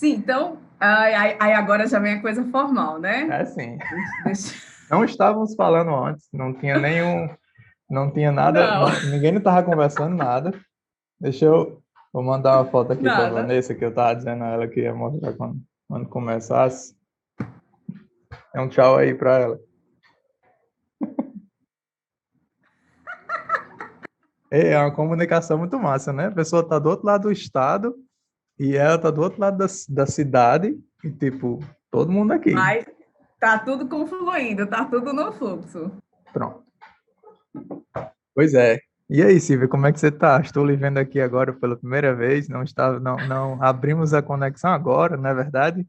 Sim, então, aí agora já vem a coisa formal, né? É sim. Deixa- Não estávamos falando antes, não tinha nenhum, não tinha nada, Não, ninguém não estava conversando nada. Vou mandar uma foto aqui para nada. Vanessa, que eu estava dizendo a ela que ia mostrar quando começasse. É um tchau aí para ela. É uma comunicação muito massa, né? A pessoa está do outro lado do estado e ela está do outro lado da cidade e, tipo, todo mundo aqui. Mas tá tudo confluindo, tá tudo no fluxo. Pronto. Pois é. E aí, Silvia, como é que você está? Estou lhe vendo aqui agora pela primeira vez. Não abrimos a conexão agora, não é verdade?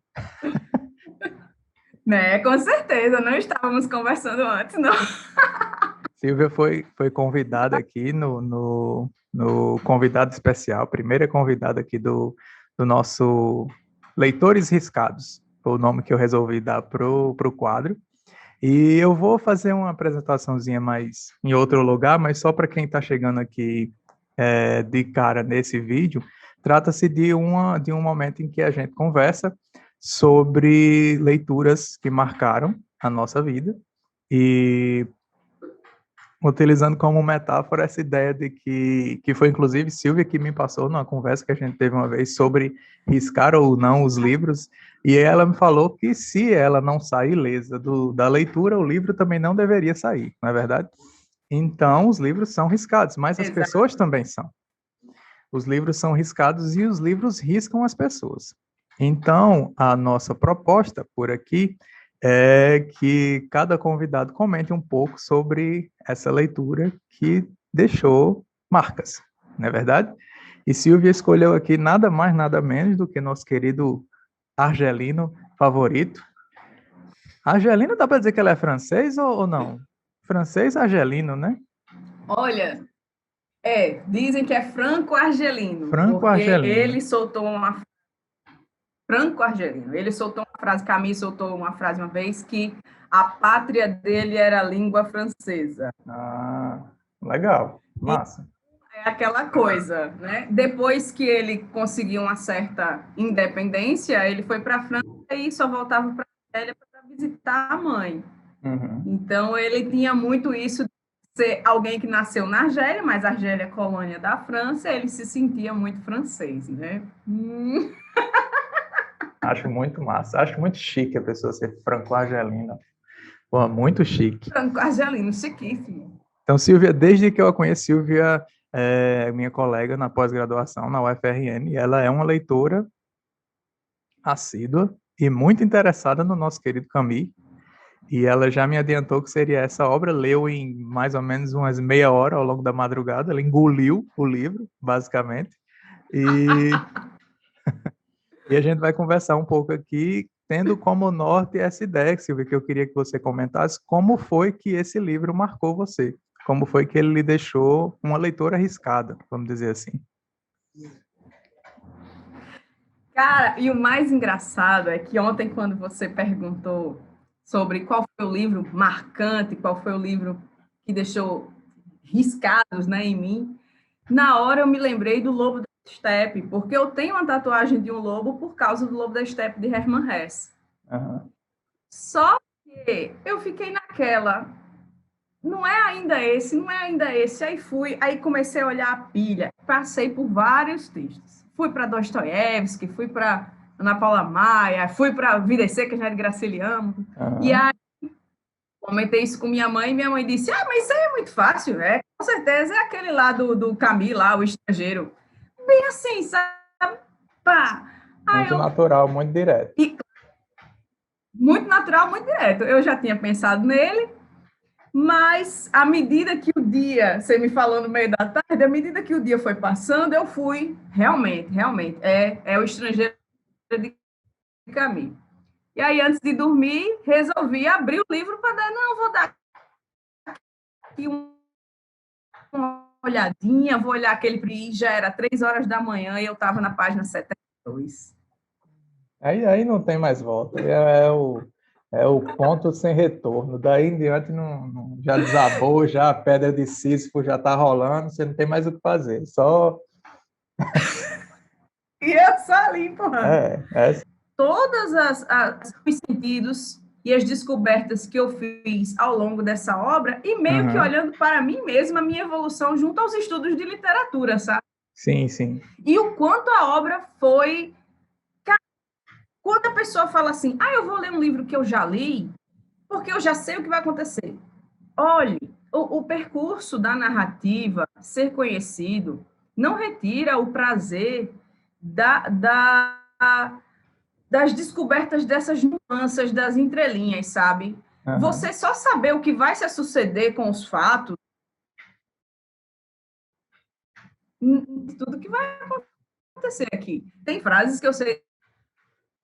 Né, com certeza, não estávamos conversando antes, não. Silvia foi convidada aqui no convidado especial, primeira convidada aqui do nosso Leitores Riscados, foi o nome que eu resolvi dar pro quadro. E eu vou fazer uma apresentaçãozinha mais em outro lugar, mas só para quem está chegando aqui de cara nesse vídeo, trata-se de um momento em que a gente conversa sobre leituras que marcaram a nossa vida e utilizando como metáfora essa ideia de que foi inclusive Silvia que me passou numa conversa que a gente teve uma vez sobre riscar ou não os livros, e ela me falou que se ela não sair ilesa da leitura, o livro também não deveria sair, não é verdade? Então, os livros são riscados, mas as Exato. pessoas também são. Os livros são riscados e os livros riscam as pessoas. Então, a nossa proposta por aqui é que cada convidado comente um pouco sobre essa leitura que deixou marcas, não é verdade? E Silvia escolheu aqui nada mais, nada menos do que nosso querido argelino favorito. Argelino, dá para dizer que ela é francês ou não? Francês argelino, né? Olha, dizem que é franco-argelino, porque Franco-argelino. ele soltou uma franco-argelino. Ele soltou uma frase, Camille soltou uma frase uma vez que a pátria dele era a língua francesa. Ah, legal, E massa. é aquela coisa, né? Depois que ele conseguiu uma certa independência, ele foi para a França e só voltava para a Argélia para visitar a mãe. Uhum. Então ele tinha muito isso de ser alguém que nasceu na Argélia, mas a Argélia é colônia da França, ele se sentia muito francês, né? Acho muito massa. Acho muito chique a pessoa ser franco-argelina. Pô, muito chique. Franco-argelino, chiquíssimo. Então, Silvia, desde que eu a conheci, Silvia é minha colega na pós-graduação na UFRN, ela é uma leitora assídua e muito interessada no nosso querido Camus, e ela já me adiantou que seria essa obra, leu em mais ou menos umas meia hora ao longo da madrugada, ela engoliu o livro, basicamente, e E a gente vai conversar um pouco aqui, tendo como norte essa ideia, Silvia, que eu queria que você comentasse, como foi que esse livro marcou você? Como foi que ele lhe deixou uma leitora arriscada, vamos dizer assim? Cara, e o mais engraçado é que ontem, quando você perguntou sobre qual foi o livro marcante, qual foi o livro que deixou riscados, né, em mim, na hora eu me lembrei do Lobo da Steppe, porque eu tenho uma tatuagem de um lobo por causa do Lobo da Steppe de Hermann Hesse. Aham. Só que eu fiquei naquela, não é ainda esse, não é ainda esse. Aí fui, aí comecei a olhar a pilha, passei por vários textos. Fui para Dostoiévski, fui para Ana Paula Maia, fui para Vidas Secas, né, de Graciliano. E Aham. aí comentei isso com minha mãe, e minha mãe disse: Ah, mas isso aí é muito fácil, né? Com certeza é aquele lá do Camus, lá, o estrangeiro. Bem assim, sabe? Pá. Aí Muito eu, natural, muito direto. e, muito natural, muito direto. Eu já tinha pensado nele, mas à medida que o dia, você me falou no meio da tarde, à medida que o dia foi passando, eu fui, realmente, é o estrangeiro de caminho. E aí, antes de dormir, resolvi abrir o livro para dar, não, vou dar aqui uma olhadinha, vou olhar aquele PRI, já era 3 horas da manhã e eu estava na página 72. Aí não tem mais volta. É o ponto sem retorno. Daí em diante já desabou, já a pedra de Sísifo já está rolando, você não tem mais o que fazer. Só eu só ali empurrando. É. Todos os sentidos e as descobertas que eu fiz ao longo dessa obra, e meio que olhando para mim mesma, a minha evolução junto aos estudos de literatura, sabe? Sim, sim. E o quanto a obra foi... Quando a pessoa fala assim, eu vou ler um livro que eu já li, porque eu já sei o que vai acontecer. Olhe, o percurso da narrativa, ser conhecido, não retira o prazer das descobertas dessas nuances, das entrelinhas, sabe? Você só saber o que vai se suceder com os fatos, tudo que vai acontecer aqui. Tem frases que eu sei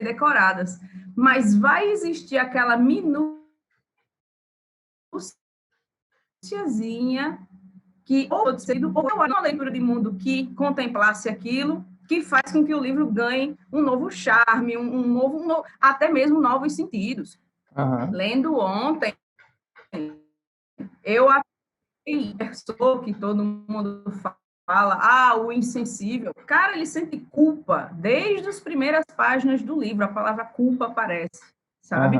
decoradas, mas vai existir aquela minúciazinha que ou uma leitura de mundo que contemplasse aquilo, que faz com que o livro ganhe um novo charme, um novo, até mesmo novos sentidos. Lendo ontem, eu pessoa que todo mundo fala, o insensível. Cara, ele sente culpa desde as primeiras páginas do livro. A palavra culpa aparece, sabe?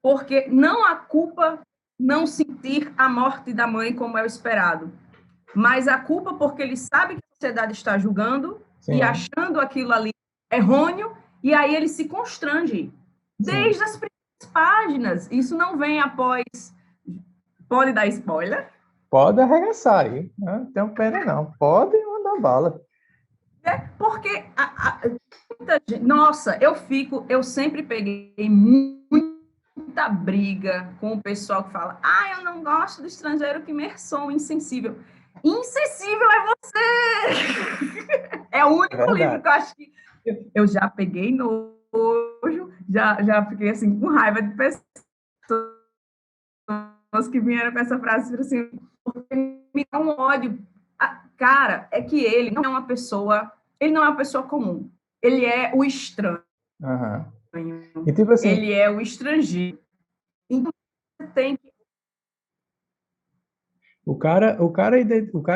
Porque não há culpa não sentir a morte da mãe como é o esperado, mas a culpa porque ele sabe que a sociedade está julgando e achando aquilo ali errôneo, e aí ele se constrange desde as primeiras páginas. Isso não vem após... Pode dar spoiler? Pode arregaçar aí, não tenho pena não, pode mandar bala. Porque nossa, eu sempre peguei muita briga com o pessoal que fala, eu não gosto do estrangeiro que me soa insensível. Insensível é você! É o único livro que eu acho que eu já peguei nojo, já fiquei assim com raiva de pessoas que vieram com essa frase assim, porque me dá um ódio. Cara, é que ele não é uma pessoa comum. Ele é o estranho. E tipo assim, ele é o estrangeiro. Então, você tem que... O cara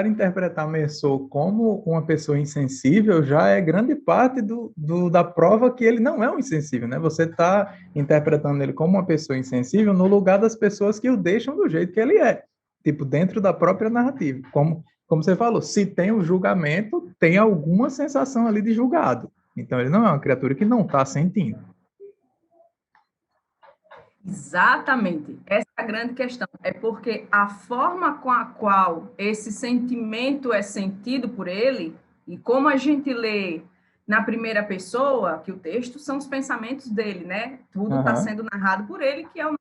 interpretar Mersô como uma pessoa insensível já é grande parte da prova que ele não é um insensível, né? Você está interpretando ele como uma pessoa insensível no lugar das pessoas que o deixam do jeito que ele é, tipo, dentro da própria narrativa. Como você falou, se tem o julgamento, tem alguma sensação ali de julgado. Então ele não é uma criatura que não está sentindo. Exatamente. Essa é a grande questão. É porque a forma com a qual esse sentimento é sentido por ele, e como a gente lê na primeira pessoa, que o texto são os pensamentos dele, né? Tudo está sendo narrado por ele, que é o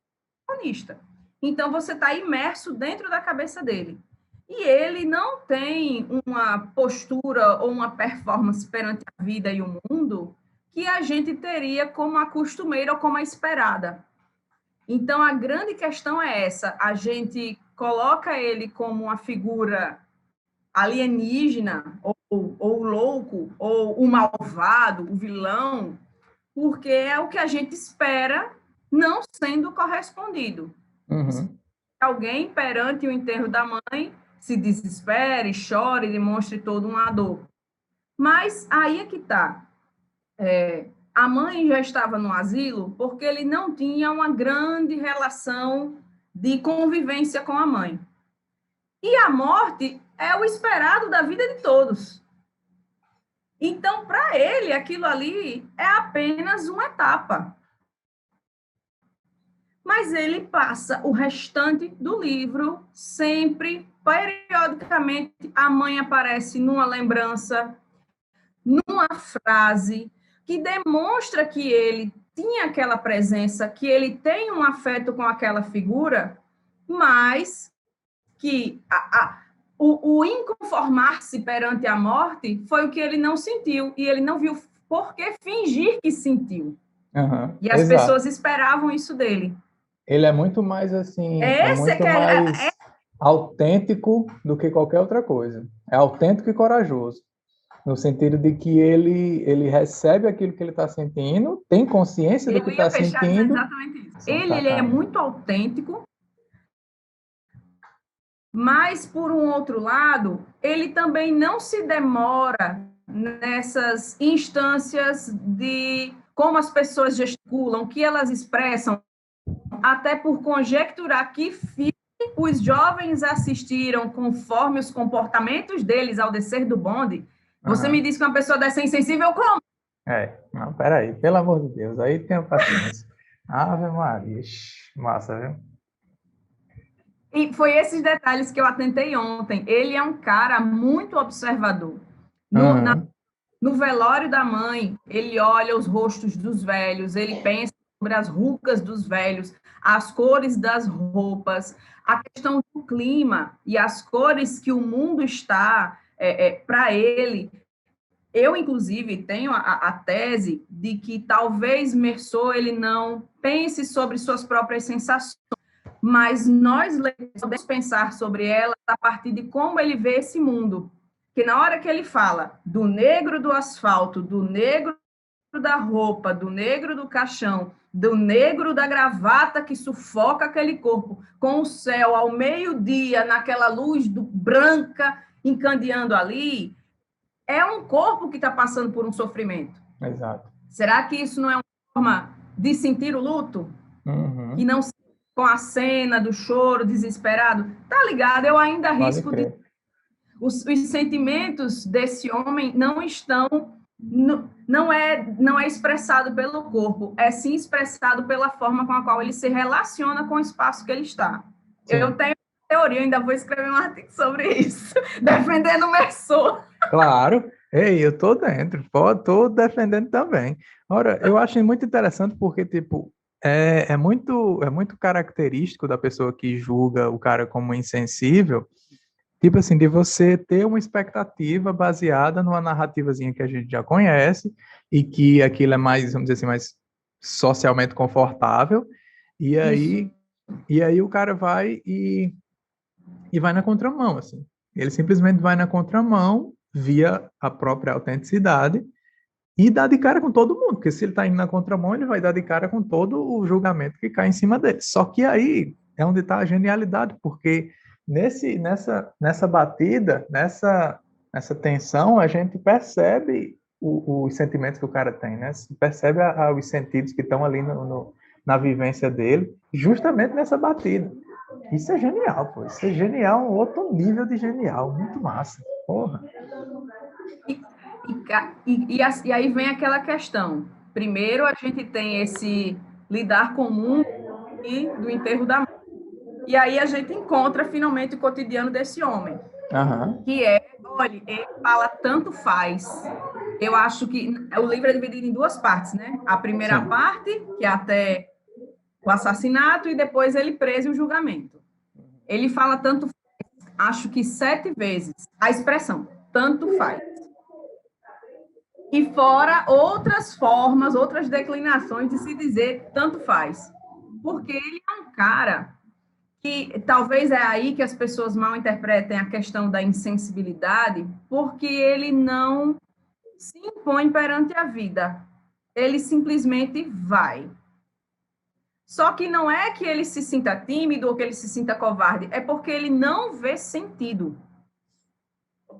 protagonista. Então, você está imerso dentro da cabeça dele. E ele não tem uma postura ou uma performance perante a vida e o mundo que a gente teria como a costumeira ou como a esperada. Então, a grande questão é essa: a gente coloca ele como uma figura alienígena, ou louco, ou o malvado, o vilão, porque é o que a gente espera não sendo correspondido. Alguém, perante o enterro da mãe, se desespere, chore, demonstre toda uma dor. Mas aí é que está. A mãe já estava no asilo porque ele não tinha uma grande relação de convivência com a mãe. E a morte é o esperado da vida de todos. Então, para ele, aquilo ali é apenas uma etapa. Mas ele passa o restante do livro, sempre, periodicamente, a mãe aparece numa lembrança, numa frase, que demonstra que ele tinha aquela presença, que ele tem um afeto com aquela figura, mas que o inconformar-se perante a morte foi o que ele não sentiu, e ele não viu por que fingir que sentiu. E as pessoas esperavam isso dele. Ele é muito mais assim, mais autêntico do que qualquer outra coisa. É autêntico e corajoso. No sentido de que ele recebe aquilo que ele está sentindo, tem consciência do que está sentindo. Exatamente isso. Ele é muito autêntico, mas, por um outro lado, ele também não se demora nessas instâncias de como as pessoas gesticulam, o que elas expressam, até por conjecturar que filme os jovens assistiram conforme os comportamentos deles ao descer do bonde. Você me disse que uma pessoa dessa é insensível como? Não, peraí, pelo amor de Deus, aí tenha paciência. Ave Maria, massa, viu? E foi esses detalhes que eu atentei ontem. Ele é um cara muito observador. No velório da mãe, ele olha os rostos dos velhos, ele pensa sobre as rugas dos velhos, as cores das roupas, a questão do clima e as cores que o mundo está para ele. Eu, inclusive, tenho a tese de que talvez Meursault ele não pense sobre suas próprias sensações, mas nós podemos pensar sobre elas a partir de como ele vê esse mundo. Que na hora que ele fala do negro do asfalto, do negro da roupa, do negro do caixão, do negro da gravata que sufoca aquele corpo, com o céu ao meio-dia, naquela luz branca encandeando ali, é um corpo que está passando por um sofrimento. Exato. Será que isso não é uma forma de sentir o luto? E não com a cena do choro desesperado? Tá ligado? Eu ainda arrisco de... Os sentimentos desse homem não estão... Não é expressado pelo corpo, é sim expressado pela forma com a qual ele se relaciona com o espaço que ele está. Sim. Eu tenho teoria, ainda vou escrever um artigo sobre isso, defendendo o Meursault. Claro, ei, eu tô dentro, tô defendendo também. Ora, eu acho muito interessante porque, tipo, é muito característico da pessoa que julga o cara como insensível, tipo assim, de você ter uma expectativa baseada numa narrativazinha que a gente já conhece e que aquilo é mais, vamos dizer assim, mais socialmente confortável, e aí o cara vai e vai na contramão, assim. Ele simplesmente vai na contramão via a própria autenticidade e dá de cara com todo mundo, porque se ele está indo na contramão, ele vai dar de cara com todo o julgamento que cai em cima dele. Só que aí é onde está a genialidade, porque nessa batida, nessa tensão, a gente percebe os sentimentos que o cara tem, né? Percebe os sentidos que estão ali na vivência dele, justamente nessa batida. Isso é genial, pô. Isso é genial, um outro nível de genial. Muito massa. Porra. E aí vem aquela questão. Primeiro, a gente tem esse lidar com o mundo e do enterro da mãe. E aí a gente encontra finalmente o cotidiano desse homem. Que olha, ele fala tanto faz. Eu acho que o livro é dividido em duas partes, né? A primeira parte, que é até o assassinato, e depois ele preso e o julgamento. Ele fala tanto faz, acho que 7 vezes, a expressão, tanto faz. E fora outras formas, outras declinações de se dizer tanto faz. Porque ele é um cara que talvez é aí que as pessoas mal interpretem a questão da insensibilidade, porque ele não se impõe perante a vida. Ele simplesmente vai. Só que não é que ele se sinta tímido ou que ele se sinta covarde, é porque ele não vê sentido.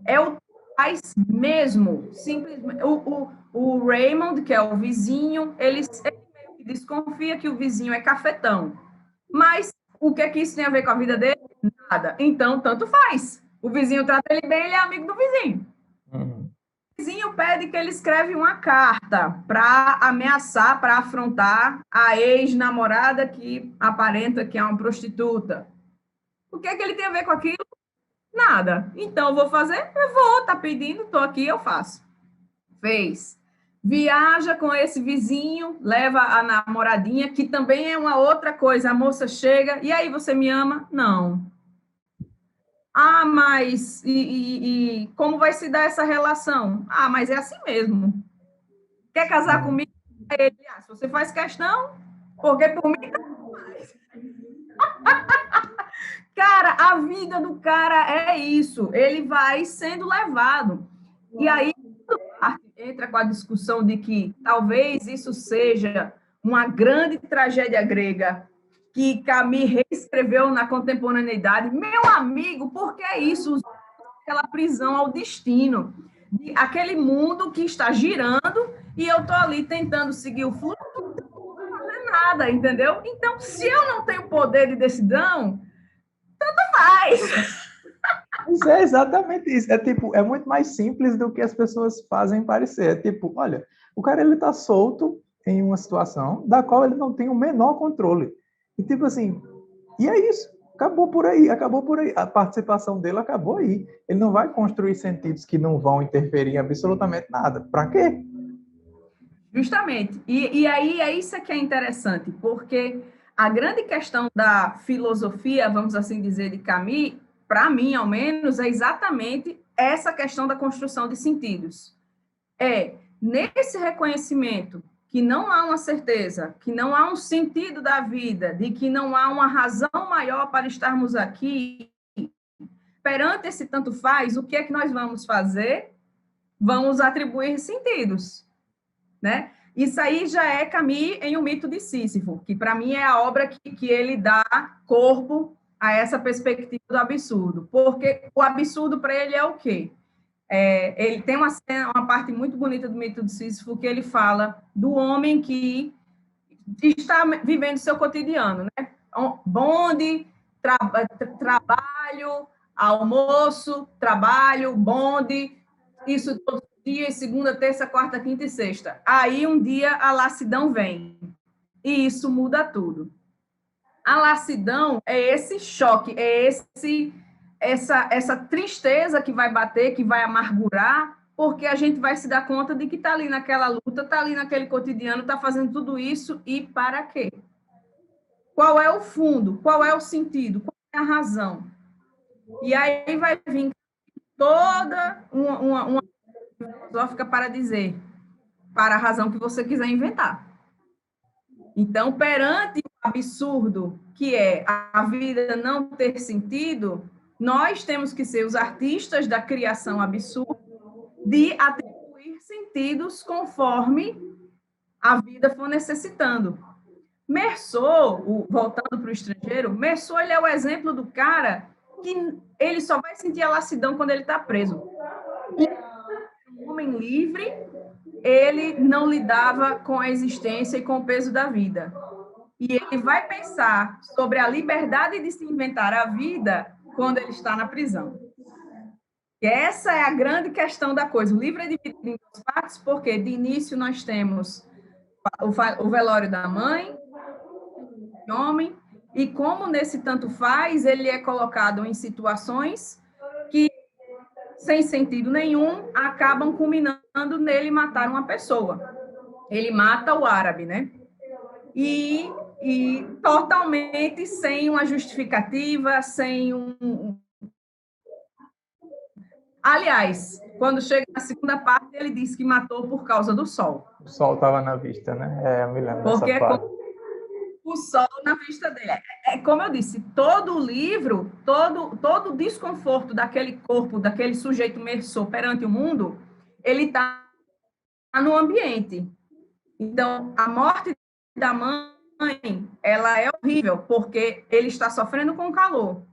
É o faz mesmo. Simplesmente. O Raymond, que é o vizinho, ele meio que desconfia que o vizinho é cafetão. Mas o que é que isso tem a ver com a vida dele? Nada. Então, tanto faz. O vizinho trata ele bem, ele é amigo do vizinho. O vizinho pede que ele escreve uma carta para ameaçar, para afrontar a ex-namorada que aparenta que é uma prostituta. O que é que ele tem a ver com aquilo? Nada. Então, eu vou fazer? Eu vou, tá pedindo, tô aqui, eu faço. Fez. Viaja com esse vizinho, leva a namoradinha, que também é uma outra coisa. A moça chega, e aí, você me ama? Não. Ah, mas e como vai se dar essa relação? Ah, mas é assim mesmo. Quer casar comigo? Ele, se você faz questão, porque por mim não faz. Cara, a vida do cara é isso. Ele vai sendo levado. E aí entra com a discussão de que talvez isso seja uma grande tragédia grega que Camus reescreveu na contemporaneidade. Meu amigo, por que isso? Aquela prisão ao destino. aquele mundo que está girando e eu estou ali tentando seguir o fluxo, não fazer nada, entendeu? Então, se eu não tenho poder de decisão, tanto faz. Isso é exatamente isso. É tipo, é muito mais simples do que as pessoas fazem parecer. É tipo, olha, o cara ele tá solto em uma situação da qual ele não tem o menor controle. E tipo assim, e é isso. Acabou por aí, acabou por aí. A participação dele acabou aí. Ele não vai construir sentidos que não vão interferir em absolutamente nada. Para quê? Justamente. E aí é isso que é interessante, porque a grande questão da filosofia, vamos assim dizer, de Camus, para mim, ao menos, é exatamente essa questão da construção de sentidos. É nesse reconhecimento que não há uma certeza, que não há um sentido da vida, de que não há uma razão maior para estarmos aqui, perante esse tanto faz, o que é que nós vamos fazer? Vamos atribuir sentidos, né? Isso aí já é Camus em O Mito de Sísifo, que para mim é a obra que ele dá corpo a essa perspectiva do absurdo, porque o absurdo para ele é o quê? Ele tem uma parte muito bonita do Mito de Sísifo que ele fala do homem que está vivendo seu cotidiano, né? Bonde, trabalho, almoço, trabalho, bonde, isso todos os dias, segunda, terça, quarta, quinta e sexta. Aí um dia a lassidão vem e isso muda tudo. A lassidão é esse choque, é essa tristeza que vai bater, que vai amargurar, porque a gente vai se dar conta de que está ali naquela luta, está ali naquele cotidiano, está fazendo tudo isso e para quê? Qual é o fundo? Qual é o sentido? Qual é a razão? E aí vai vir toda uma filosófica para dizer, para a razão que você quiser inventar. Então, perante o absurdo que é a vida não ter sentido, nós temos que ser os artistas da criação absurda de atribuir sentidos conforme a vida for necessitando. Merceau, voltando para o estrangeiro, Merceau ele é o exemplo do cara que ele só vai sentir a lassidão quando ele está preso. E um homem livre, ele não lidava com a existência e com o peso da vida. E ele vai pensar sobre a liberdade de se inventar a vida quando ele está na prisão. E essa é a grande questão da coisa. O livro é dividido em duas partes, porque de início nós temos o velório da mãe, o homem, e como nesse tanto faz, ele é colocado em situações que, sem sentido nenhum, acabam culminando nele matar uma pessoa. Ele mata o árabe, né? E totalmente sem uma justificativa, sem Aliás, quando chega na segunda parte, ele diz que matou por causa do sol. O sol estava na vista, né? Eu me lembro Porque dessa parte. o sol na vista dele. Como eu disse, todo o livro, todo o desconforto daquele corpo, daquele sujeito Merceau perante o mundo, ele está no ambiente. Então, a morte da mãe, ela é horrível, porque ele está sofrendo com calor.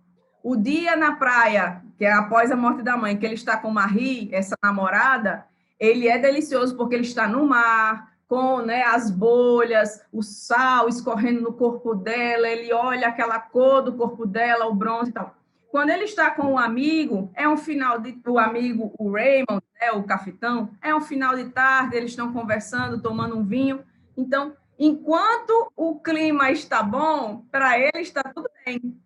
O dia na praia, que é após a morte da mãe, que ele está com Marie, essa namorada, ele é delicioso porque ele está no mar, com, né, as bolhas, o sal escorrendo no corpo dela, ele olha aquela cor do corpo dela, o bronze e tal. Quando ele está com o amigo, é um final de o amigo, o Raymond, né, o cafetão, é um final de tarde, eles estão conversando, tomando um vinho. Então, enquanto o clima está bom, para ele está tudo bem.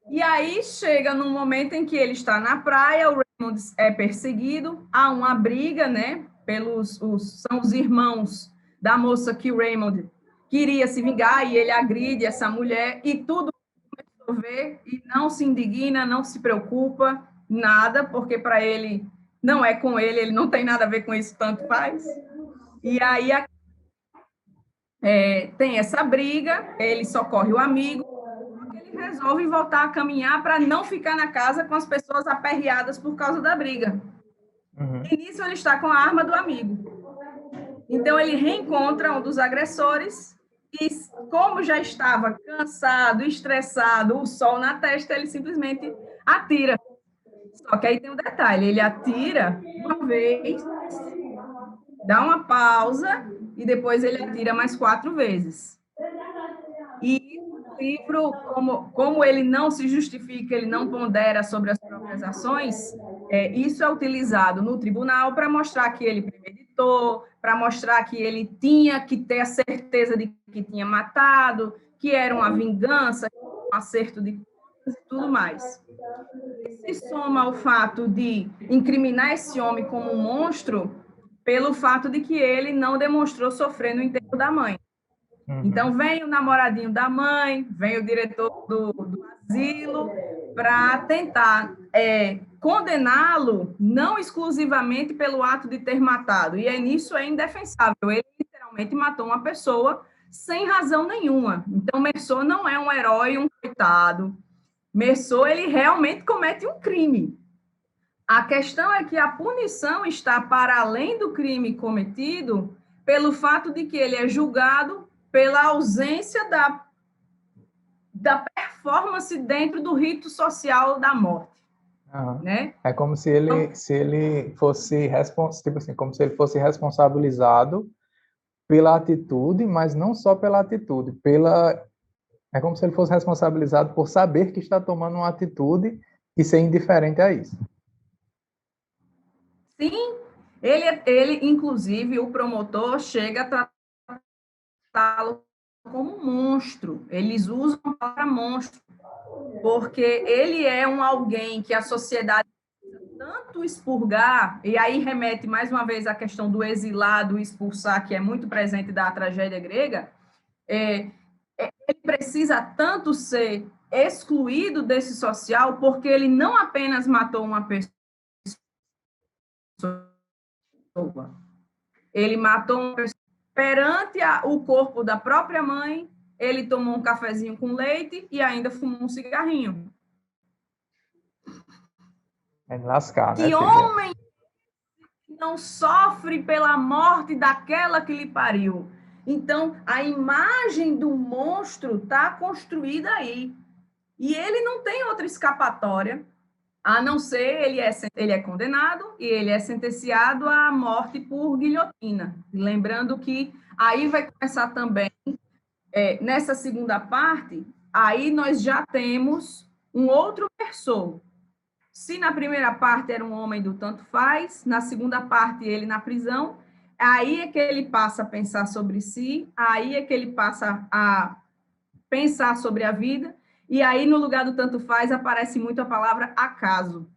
E aí chega num momento em que ele está na praia, o Raymond é perseguido, há uma briga, né? São os irmãos da moça que o Raymond queria se vingar e ele agride essa mulher e tudo resolver e não se indigna, não se preocupa, nada, porque para ele não é com ele, ele não tem nada a ver com isso, tanto faz. E aí tem essa briga, ele socorre o amigo, ele resolve voltar a caminhar para não ficar na casa com as pessoas aperreadas por causa da briga. Uhum. E nisso ele está com a arma do amigo. Então ele reencontra um dos agressores e, como já estava cansado, estressado, o sol na testa, ele simplesmente atira. Só que aí tem um detalhe, ele atira uma vez, dá uma pausa e depois ele atira mais 4 vezes. E o livro, como ele não se justifica, ele não pondera sobre as próprias ações, isso é utilizado no tribunal para mostrar que ele premeditou, para mostrar que ele tinha que ter a certeza de que tinha matado, que era uma vingança, um acerto de contas e tudo mais. E se soma ao fato de incriminar esse homem como um monstro, pelo fato de que ele não demonstrou sofrer no enterro da mãe. Então, vem o namoradinho da mãe, vem o diretor do asilo, para tentar condená-lo, não exclusivamente pelo ato de ter matado. E nisso é indefensável. Ele literalmente matou uma pessoa sem razão nenhuma. Então, Merceau não é um herói, um coitado. Merceau, ele realmente comete um crime. A questão é que a punição está para além do crime cometido pelo fato de que ele é julgado pela ausência da performance dentro do rito social da morte. Uhum. Né? É como se ele fosse tipo assim, como se ele fosse responsabilizado pela atitude, mas não só pela atitude, é como se ele fosse responsabilizado por saber que está tomando uma atitude e ser indiferente a isso. Sim, ele inclusive, o promotor chega a tratá-lo como um monstro. Eles usam a palavra monstro, porque ele é alguém que a sociedade tanto expurgar, e aí remete mais uma vez à questão do exilado, expulsar, que é muito presente da tragédia grega, ele precisa tanto ser excluído desse social, porque ele não apenas matou uma pessoa, ele matou uma pessoa perante o corpo da própria mãe, ele tomou um cafezinho com leite e ainda fumou um cigarrinho. É lascar, né? Que homem não sofre pela morte daquela que lhe pariu? Então, a imagem do monstro está construída aí. E ele não tem outra escapatória, a não ser ele é condenado e ele é sentenciado à morte por guilhotina. Lembrando que aí vai começar também, nessa segunda parte, aí nós já temos um outro Merceau. Se na primeira parte era um homem do tanto faz, na segunda parte ele na prisão, aí é que ele passa a pensar sobre si, aí é que ele passa a pensar sobre a vida, e aí no lugar do tanto faz aparece muito a palavra acaso.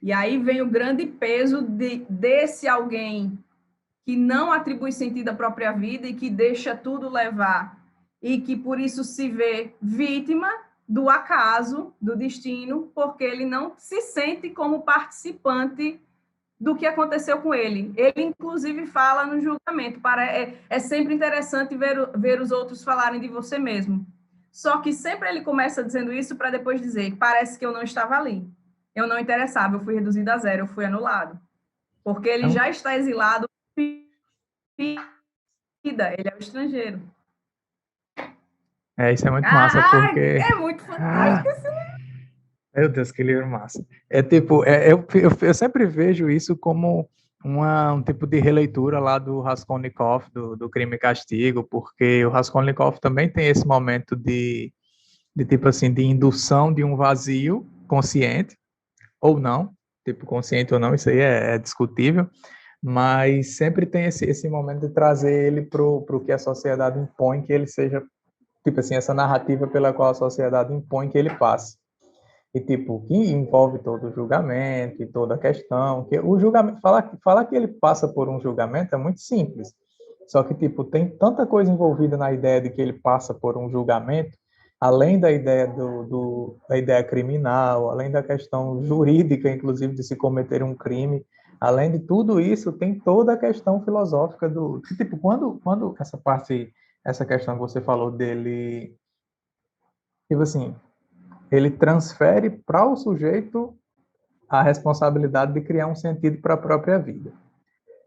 E aí vem o grande peso desse alguém que não atribui sentido à própria vida e que deixa tudo levar, e que por isso se vê vítima do acaso, do destino, porque ele não se sente como participante do que aconteceu com ele. Ele, inclusive, fala no julgamento, é sempre interessante ver os outros falarem de você mesmo. Só que sempre ele começa dizendo isso para depois dizer, parece que eu não estava ali, eu não interessava, eu fui reduzido a zero, eu fui anulado. Porque ele já está exilado, ele é o estrangeiro. Isso é muito massa, porque... É muito fantástico esse livro. Meu Deus, que livro massa. É tipo, eu sempre vejo isso como um tipo de releitura lá do Raskolnikov, do Crime e Castigo, porque o Raskolnikov também tem esse momento de tipo assim, de indução de um vazio consciente, ou não, tipo, consciente ou não, isso aí é discutível, mas sempre tem esse momento de trazer ele pro que a sociedade impõe que ele seja, tipo assim, essa narrativa pela qual a sociedade impõe que ele passe. E, tipo, que envolve todo o julgamento e toda a questão, que o julgamento, falar que ele passa por um julgamento é muito simples, só que, tipo, tem tanta coisa envolvida na ideia de que ele passa por um julgamento, além da ideia da ideia criminal, além da questão jurídica, inclusive, de se cometer um crime, além de tudo isso, tem toda a questão filosófica tipo, quando essa questão que você falou dele, tipo assim, ele transfere para o sujeito a responsabilidade de criar um sentido para a própria vida.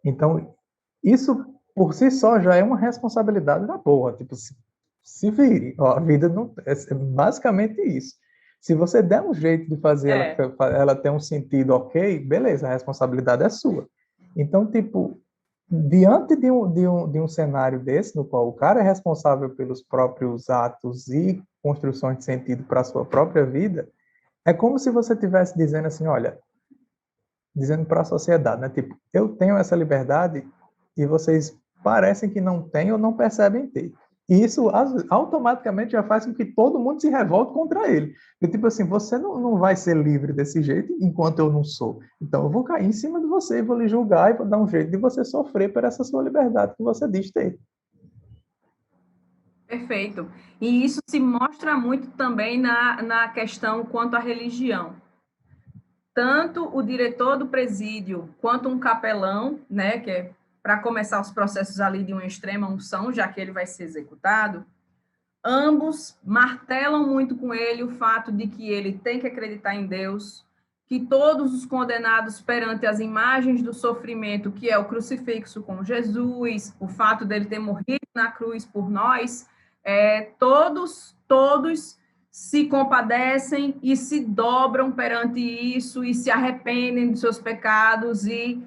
Então, isso por si só já é uma responsabilidade da porra. Tipo, se vire. Ó, a vida não é basicamente isso. Se você der um jeito de fazer É, ela ter um sentido ok, beleza, a responsabilidade é sua. Então, tipo, diante de um cenário desse, no qual o cara é responsável pelos próprios atos e construções de sentido para a sua própria vida, é como se você estivesse dizendo assim, olha, dizendo para a sociedade, né? Tipo, eu tenho essa liberdade e vocês parecem que não têm ou não percebem ter. E isso automaticamente já faz com que todo mundo se revolte contra ele. E tipo assim, você não vai ser livre desse jeito enquanto eu não sou. Então eu vou cair em cima de você e vou lhe julgar e vou dar um jeito de você sofrer por essa sua liberdade que você diz ter. perfeito. E isso se mostra muito também na questão quanto à religião. Tanto o diretor do presídio quanto um capelão, né, que é para começar os processos ali de uma extrema unção, já que ele vai ser executado, ambos martelam muito com ele o fato de que ele tem que acreditar em Deus, que todos os condenados perante as imagens do sofrimento, que é o crucifixo com Jesus, o fato dele ter morrido na cruz por nós, todos se compadecem e se dobram perante isso e se arrependem dos seus pecados e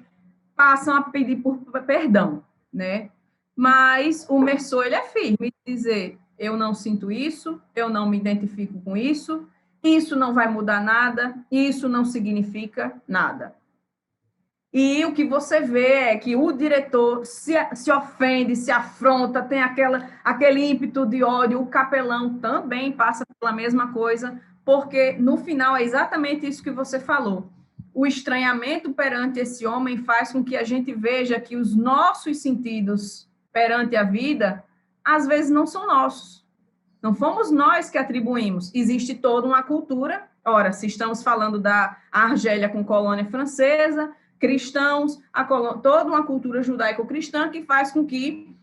passam a pedir por perdão, né? Mas o Merceau, ele é firme em dizer, eu não sinto isso, eu não me identifico com isso não vai mudar nada, isso não significa nada. E o que você vê é que o diretor se ofende, se afronta, tem aquele ímpeto de ódio, o capelão também passa pela mesma coisa, porque no final é exatamente isso que você falou. O estranhamento perante esse homem faz com que a gente veja que os nossos sentidos perante a vida, às vezes não são nossos. Não fomos nós que atribuímos. Existe toda uma cultura. Ora, se estamos falando da Argélia com colônia francesa, cristãos, toda uma cultura judaico-cristã que faz com que,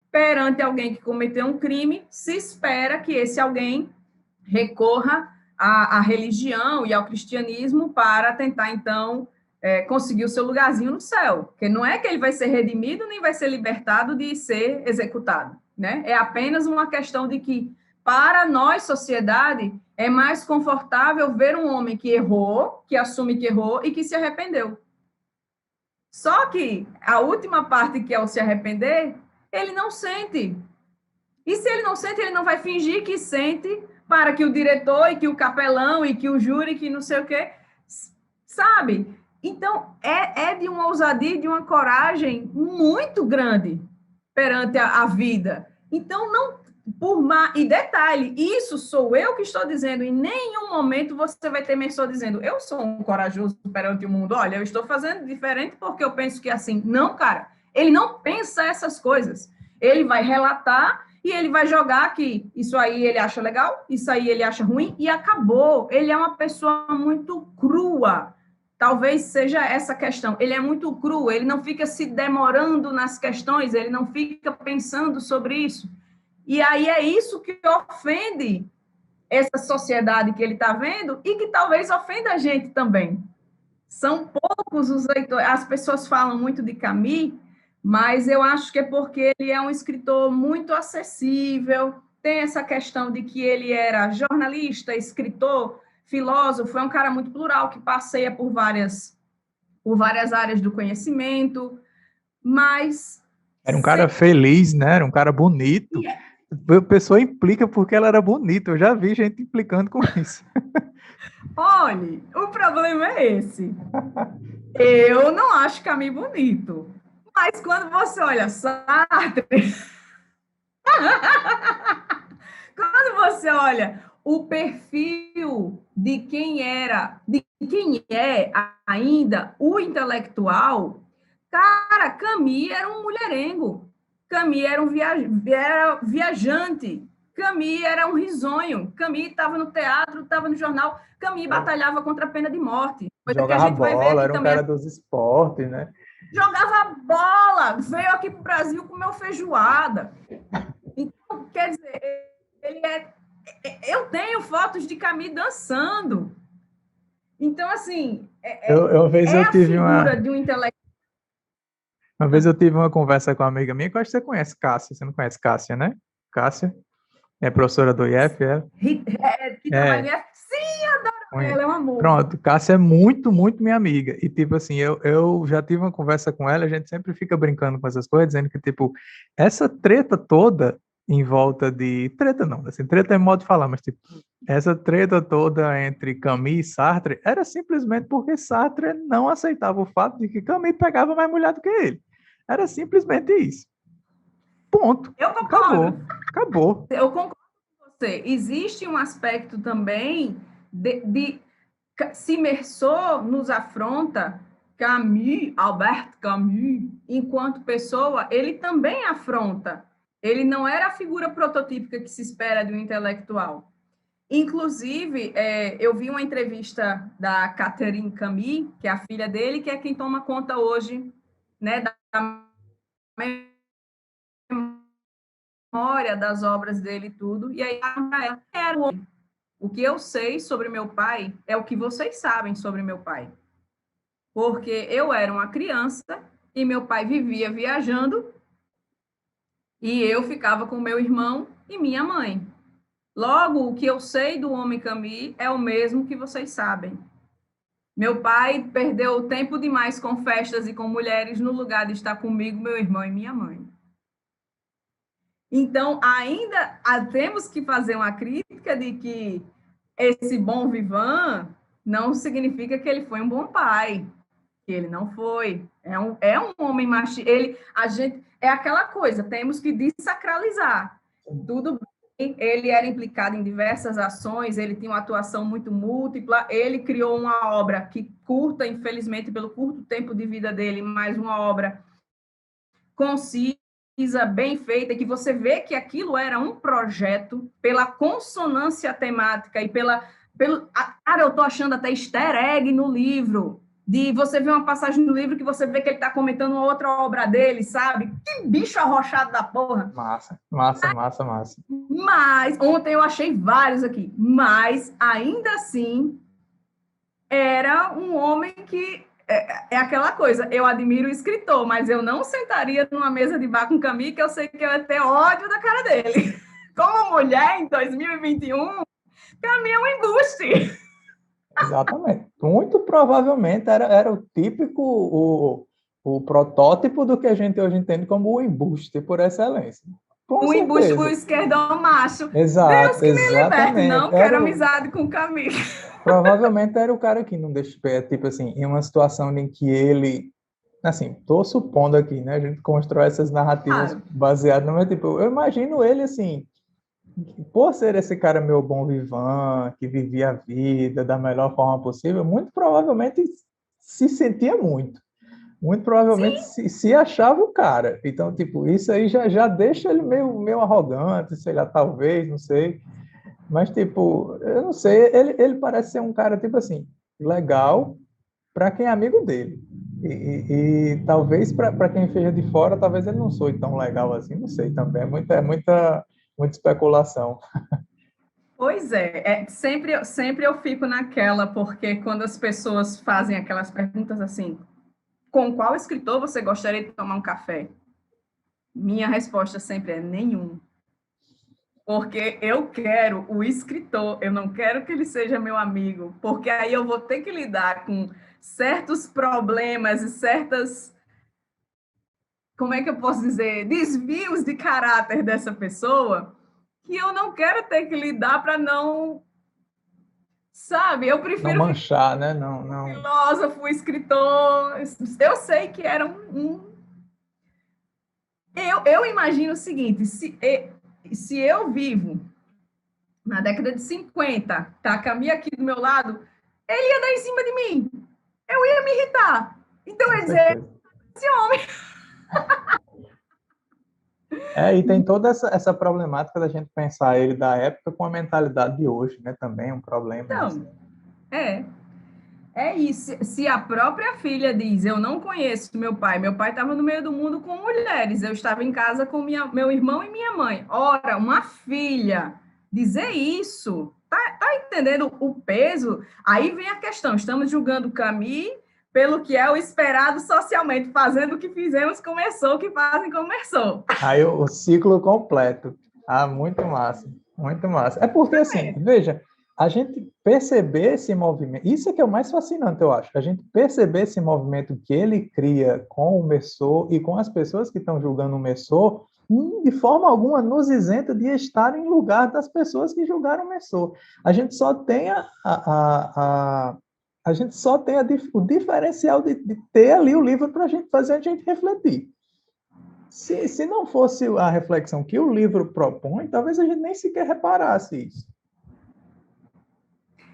perante alguém que cometeu um crime, se espera que esse alguém recorra à religião e ao cristianismo para tentar, então, conseguir o seu lugarzinho no céu. Porque não é que ele vai ser redimido nem vai ser libertado de ser executado, né? É apenas uma questão de que, para nós, sociedade, é mais confortável ver um homem que errou, que assume que errou e que se arrependeu. Só que a última parte, que é o se arrepender, ele não sente. E se ele não sente, ele não vai fingir que sente para que o diretor e que o capelão e que o júri, que não sei o quê, sabe? Então, é de uma ousadia e de uma coragem muito grande perante a vida. Então, não por má... E detalhe, isso sou eu que estou dizendo. Em nenhum momento você vai ter menção dizendo, eu sou um corajoso perante o mundo. Olha, eu estou fazendo diferente porque eu penso que é assim. Não, cara. Ele não pensa essas coisas. Ele vai relatar e ele vai jogar que isso aí ele acha legal, isso aí ele acha ruim e acabou. Ele é uma pessoa muito crua. Talvez seja essa questão. Ele é muito cru, ele não fica se demorando nas questões, ele não fica pensando sobre isso. E aí é isso que ofende essa sociedade que ele está vendo e que talvez ofenda a gente também. São poucos os leitores. As pessoas falam muito de Camus, mas eu acho que é porque ele é um escritor muito acessível, tem essa questão de que ele era jornalista, escritor, filósofo, é um cara muito plural, que passeia por várias áreas do conhecimento, mas... Era um cara feliz, né? Era um cara bonito. A pessoa implica porque ela era bonita. Eu já vi gente implicando com isso. Olha, o problema é esse. Eu não acho Camus bonito. Mas quando você olha Sartre, quando você olha o perfil de quem é ainda o intelectual, cara, Camus era um mulherengo. Camus era era viajante. Camus era um risonho. Camus estava no teatro, estava no jornal. Camus batalhava contra a pena de morte. Coisa jogava que a gente bola, vai ver aqui era um também. Cara dos esportes, né? Jogava bola, veio aqui para o Brasil comeu feijoada. Então, quer dizer, ele é... Eu tenho fotos de Camus dançando. Então, assim, uma vez eu tive figura de um intelectual. Uma vez eu tive uma conversa com uma amiga minha, que eu acho que você conhece, Cássia. Você não conhece Cássia, né? Cássia? É professora do IF, é? Que trabalha no IF? Ela é um amor. Pronto, Cássia é muito, muito minha amiga. E, tipo assim, eu já tive uma conversa com ela, a gente sempre fica brincando com essas coisas, dizendo que, tipo, essa treta toda em volta de... Treta não, assim, treta é modo de falar, mas, tipo, essa treta toda entre Camille e Sartre era simplesmente porque Sartre não aceitava o fato de que Camille pegava mais mulher do que ele. Era simplesmente isso. Ponto. Eu concordo. Acabou. Eu concordo com você. Existe um aspecto também de se Meursault nos afronta, Camus, Albert Camus, enquanto pessoa, ele também afronta. Ele não era a figura prototípica que se espera de um intelectual. Inclusive, eu vi uma entrevista da Catherine Camus, que é a filha dele, que é quem toma conta hoje, né, da memória das obras dele e tudo, e aí ela era um homem. O que eu sei sobre meu pai é o que vocês sabem sobre meu pai. Porque eu era uma criança e meu pai vivia viajando e eu ficava com meu irmão e minha mãe. Logo, o que eu sei do homem Camus é o mesmo que vocês sabem. Meu pai perdeu tempo demais com festas e com mulheres no lugar de estar comigo, meu irmão e minha mãe. Então, ainda temos que fazer uma crítica de que esse bom vivant não significa que ele foi um bom pai, que ele não foi. É um homem machista. É aquela coisa, temos que desacralizar. Tudo bem, ele era implicado em diversas ações, ele tinha uma atuação muito múltipla, ele criou uma obra que curta, infelizmente, pelo curto tempo de vida dele, mas uma obra concisa, bem feita, que você vê que aquilo era um projeto pela consonância temática e cara, eu tô achando até easter egg no livro, de você ver uma passagem do livro que você vê que ele tá comentando uma outra obra dele, sabe? Que bicho arrochado da porra. Massa. Mas, ontem eu achei vários aqui, mas, ainda assim, era um homem que é aquela coisa, eu admiro o escritor, mas eu não sentaria numa mesa de bar com Camille, que eu sei que eu ia ter ódio da cara dele. Como mulher, em 2021, Camille é um embuste. Exatamente. Muito provavelmente era o típico, o protótipo do que a gente hoje entende como o embuste por excelência. Com Um embuste certeza. com o esquerdão macho. Exato, Deus que me liberte, não quero Era amizade com Camille. provavelmente era o cara que não deixa, tipo assim, em uma situação em que ele, assim, tô supondo aqui, né? A gente constrói essas narrativas baseadas no meu tipo, eu imagino ele assim, por ser esse cara meu bom vivant, que vivia a vida da melhor forma possível, muito provavelmente se sentia muito. Muito provavelmente se achava o cara. Então, tipo, isso aí já deixa ele meio arrogante, sei lá, talvez, não sei. Mas, tipo, eu não sei, ele parece ser um cara, tipo assim, legal para quem é amigo dele. E talvez para quem esteja de fora, talvez ele não soe tão legal assim, não sei também. Muita especulação. Pois sempre eu fico naquela, porque quando as pessoas fazem aquelas perguntas assim, com qual escritor você gostaria de tomar um café? Minha resposta sempre é nenhum. Porque eu quero o escritor, eu não quero que ele seja meu amigo, porque aí eu vou ter que lidar com certos problemas e certas, como é que eu posso dizer, desvios de caráter dessa pessoa, que eu não quero ter que lidar para não, sabe? Eu prefiro não manchar, né? Não. Filósofo, escritor. Eu sei que era eu imagino o seguinte: se eu vivo na década de 50, tá a Camille aqui do meu lado, ele ia dar em cima de mim. Eu ia me irritar. Então, eu ia dizer, esse homem. E tem toda essa problemática da gente pensar ele da época com a mentalidade de hoje, né? Também um problema. Então, é isso. Se a própria filha diz, eu não conheço meu pai estava no meio do mundo com mulheres, eu estava em casa com meu irmão e minha mãe. Ora, uma filha dizer isso, tá entendendo o peso? Aí vem a questão, estamos julgando Camille pelo que é o esperado socialmente, fazendo o que fizemos, começou, o que fazem, começou. Aí o ciclo completo. Muito massa, muito massa. É porque, assim, veja, a gente perceber esse movimento, isso é que é o mais fascinante, eu acho, a gente perceber esse movimento que ele cria com o Messor e com as pessoas que estão julgando o Messor, de forma alguma nos isenta de estar em lugar das pessoas que julgaram o Messor. A gente só tem a gente só tem o diferencial de ter ali o livro para a gente fazer a gente refletir. Se não fosse a reflexão que o livro propõe, talvez a gente nem sequer reparasse isso.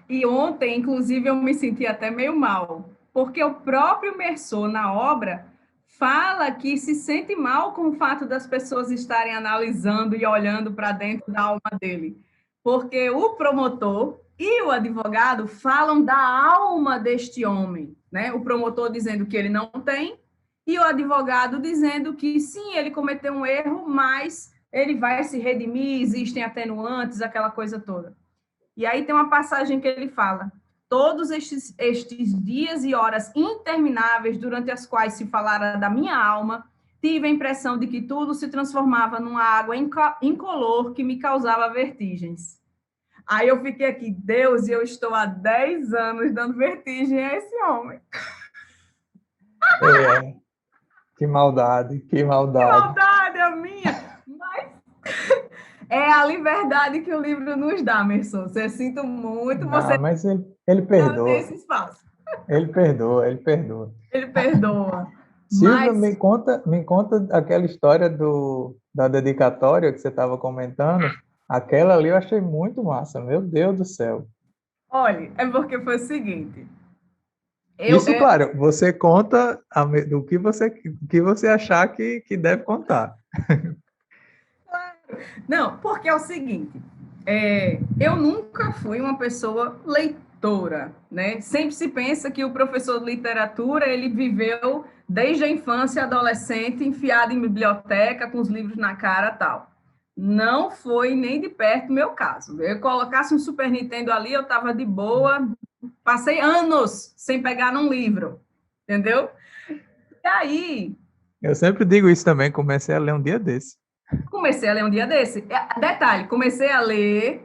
E ontem, inclusive, eu me senti até meio mal, porque o próprio Merceau, na obra, fala que se sente mal com o fato das pessoas estarem analisando e olhando para dentro da alma dele, porque o promotor e o advogado falam da alma deste homem, né? O promotor dizendo que ele não tem, e o advogado dizendo que sim, ele cometeu um erro, mas ele vai se redimir, existem atenuantes, aquela coisa toda. E aí tem uma passagem que ele fala: todos estes dias e horas intermináveis durante as quais se falara da minha alma, tive a impressão de que tudo se transformava numa água incolor que me causava vertigens. Aí eu fiquei aqui, Deus, e eu estou há 10 anos dando vertigem a esse homem. É, que maldade, que Que maldade. maldade a minha! Mas é a liberdade que o livro nos dá, Merson. Eu sinto muito, Ah, você mas ele não tem perdoa, esse espaço. ele perdoa, ele perdoa. Ele perdoa. Silvia, Mas me conta aquela história da dedicatória que você estava comentando. Aquela ali eu achei muito massa, meu Deus do céu. olha, é porque foi o seguinte. Eu, Isso, é, claro, você conta do que você achar que deve contar. não, porque é o seguinte. Eu nunca fui uma pessoa leitora, né? Sempre se pensa que o professor de literatura ele viveu desde a infância, adolescente, enfiado em biblioteca com os livros na cara, tal. Não foi nem de perto o meu caso. Eu colocasse um Super Nintendo ali, eu estava de boa. Passei anos sem pegar num livro, entendeu? E aí, Eu sempre digo isso também, comecei a ler um dia desse. comecei a ler um dia desse. Detalhe, comecei a ler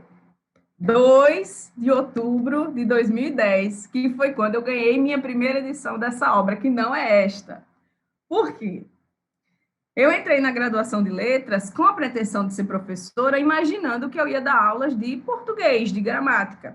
2 de outubro de 2010, que foi quando eu ganhei minha primeira edição dessa obra, que não é esta. Por quê? Eu entrei na graduação de letras com a pretensão de ser professora, imaginando que eu ia dar aulas de português, de gramática.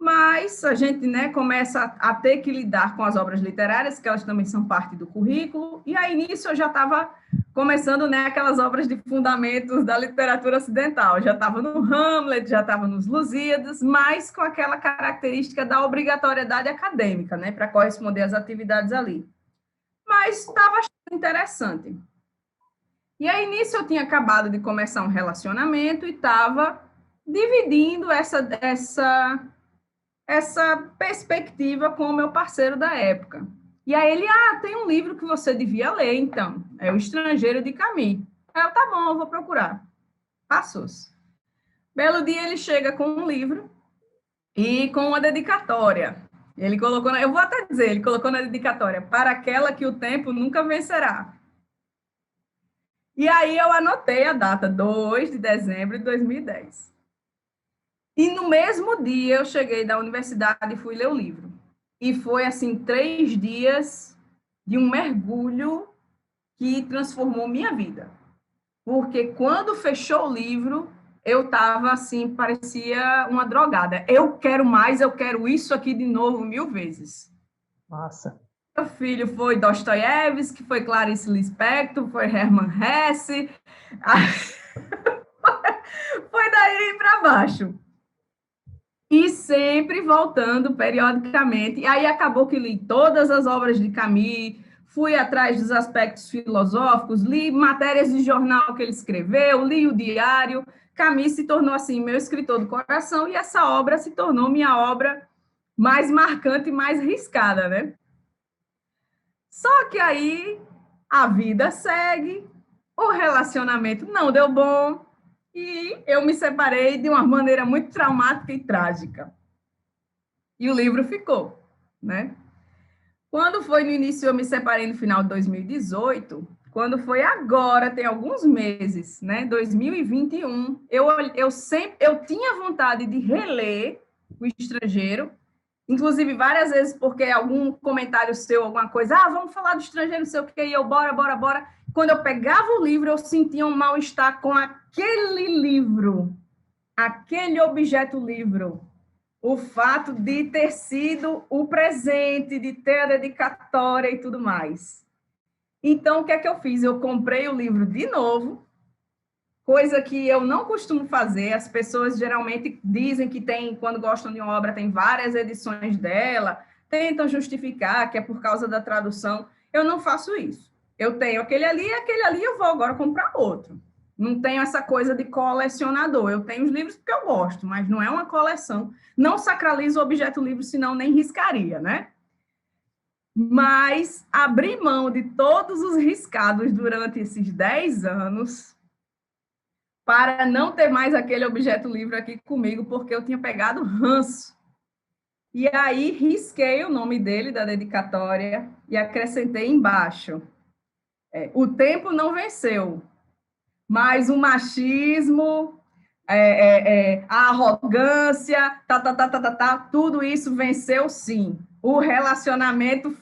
Mas a gente, né, começa a ter que lidar com as obras literárias, que elas também são parte do currículo, e aí nisso eu já estava começando, né, aquelas obras de fundamentos da literatura ocidental. Eu já estava no Hamlet, já estava nos Lusíadas, mas com aquela característica da obrigatoriedade acadêmica, né, para corresponder às atividades ali. Mas estava achando interessante. E aí nisso eu tinha acabado de começar um relacionamento e estava dividindo essa perspectiva com o meu parceiro da época. E aí ele, tem um livro que você devia ler, então. É O Estrangeiro de Camus. Aí eu, tá bom, eu vou procurar. Passou-se. Belo dia ele chega com um livro e com uma dedicatória. Ele colocou, eu vou até dizer, ele colocou na dedicatória, para aquela que o tempo nunca vencerá. E aí eu anotei a data, 2 de dezembro de 2010. E no mesmo dia eu cheguei da universidade e fui ler o livro. E foi, assim, 3 dias de um mergulho que transformou minha vida. Porque quando fechou o livro, eu estava, assim, parecia uma drogada. Eu quero mais, eu quero isso aqui de novo 1000 vezes. Massa. Meu filho foi Dostoiévski, foi Clarice Lispector, foi Hermann Hesse. Foi daí para baixo. E sempre voltando periodicamente. E aí acabou que li todas as obras de Camus, fui atrás dos aspectos filosóficos, li matérias de jornal que ele escreveu, li o diário. Camus se tornou, assim, meu escritor do coração, e essa obra se tornou minha obra mais marcante e mais riscada, né? Só que aí a vida segue, o relacionamento não deu bom, e eu me separei de uma maneira muito traumática e trágica. E o livro ficou, né? Quando foi no início, eu me separei no final de 2018, quando foi agora, tem alguns meses, né, 2021, eu tinha vontade de reler O Estrangeiro, inclusive várias vezes porque algum comentário seu, alguma coisa, vamos falar do Estrangeiro, não sei o que, e eu, bora, bora, bora. Quando eu pegava o livro, eu sentia um mal-estar com aquele livro, aquele objeto livro. O fato de ter sido o presente, de ter a dedicatória e tudo mais. Então, o que é que eu fiz? Eu comprei o livro de novo, coisa que eu não costumo fazer. As pessoas geralmente dizem que tem, quando gostam de uma obra, tem várias edições dela, tentam justificar que é por causa da tradução. Eu não faço isso. Eu tenho aquele ali, eu vou agora comprar outro. Não tenho essa coisa de colecionador. Eu tenho os livros porque eu gosto, mas não é uma coleção. Não sacralizo o objeto livro, senão nem riscaria, né? Mas abri mão de todos os riscados durante esses 10 anos para não ter mais aquele objeto livre aqui comigo, porque eu tinha pegado ranço. E aí risquei o nome dele da dedicatória e acrescentei embaixo. O tempo não venceu, mas o machismo, a arrogância, tudo isso venceu sim. O relacionamento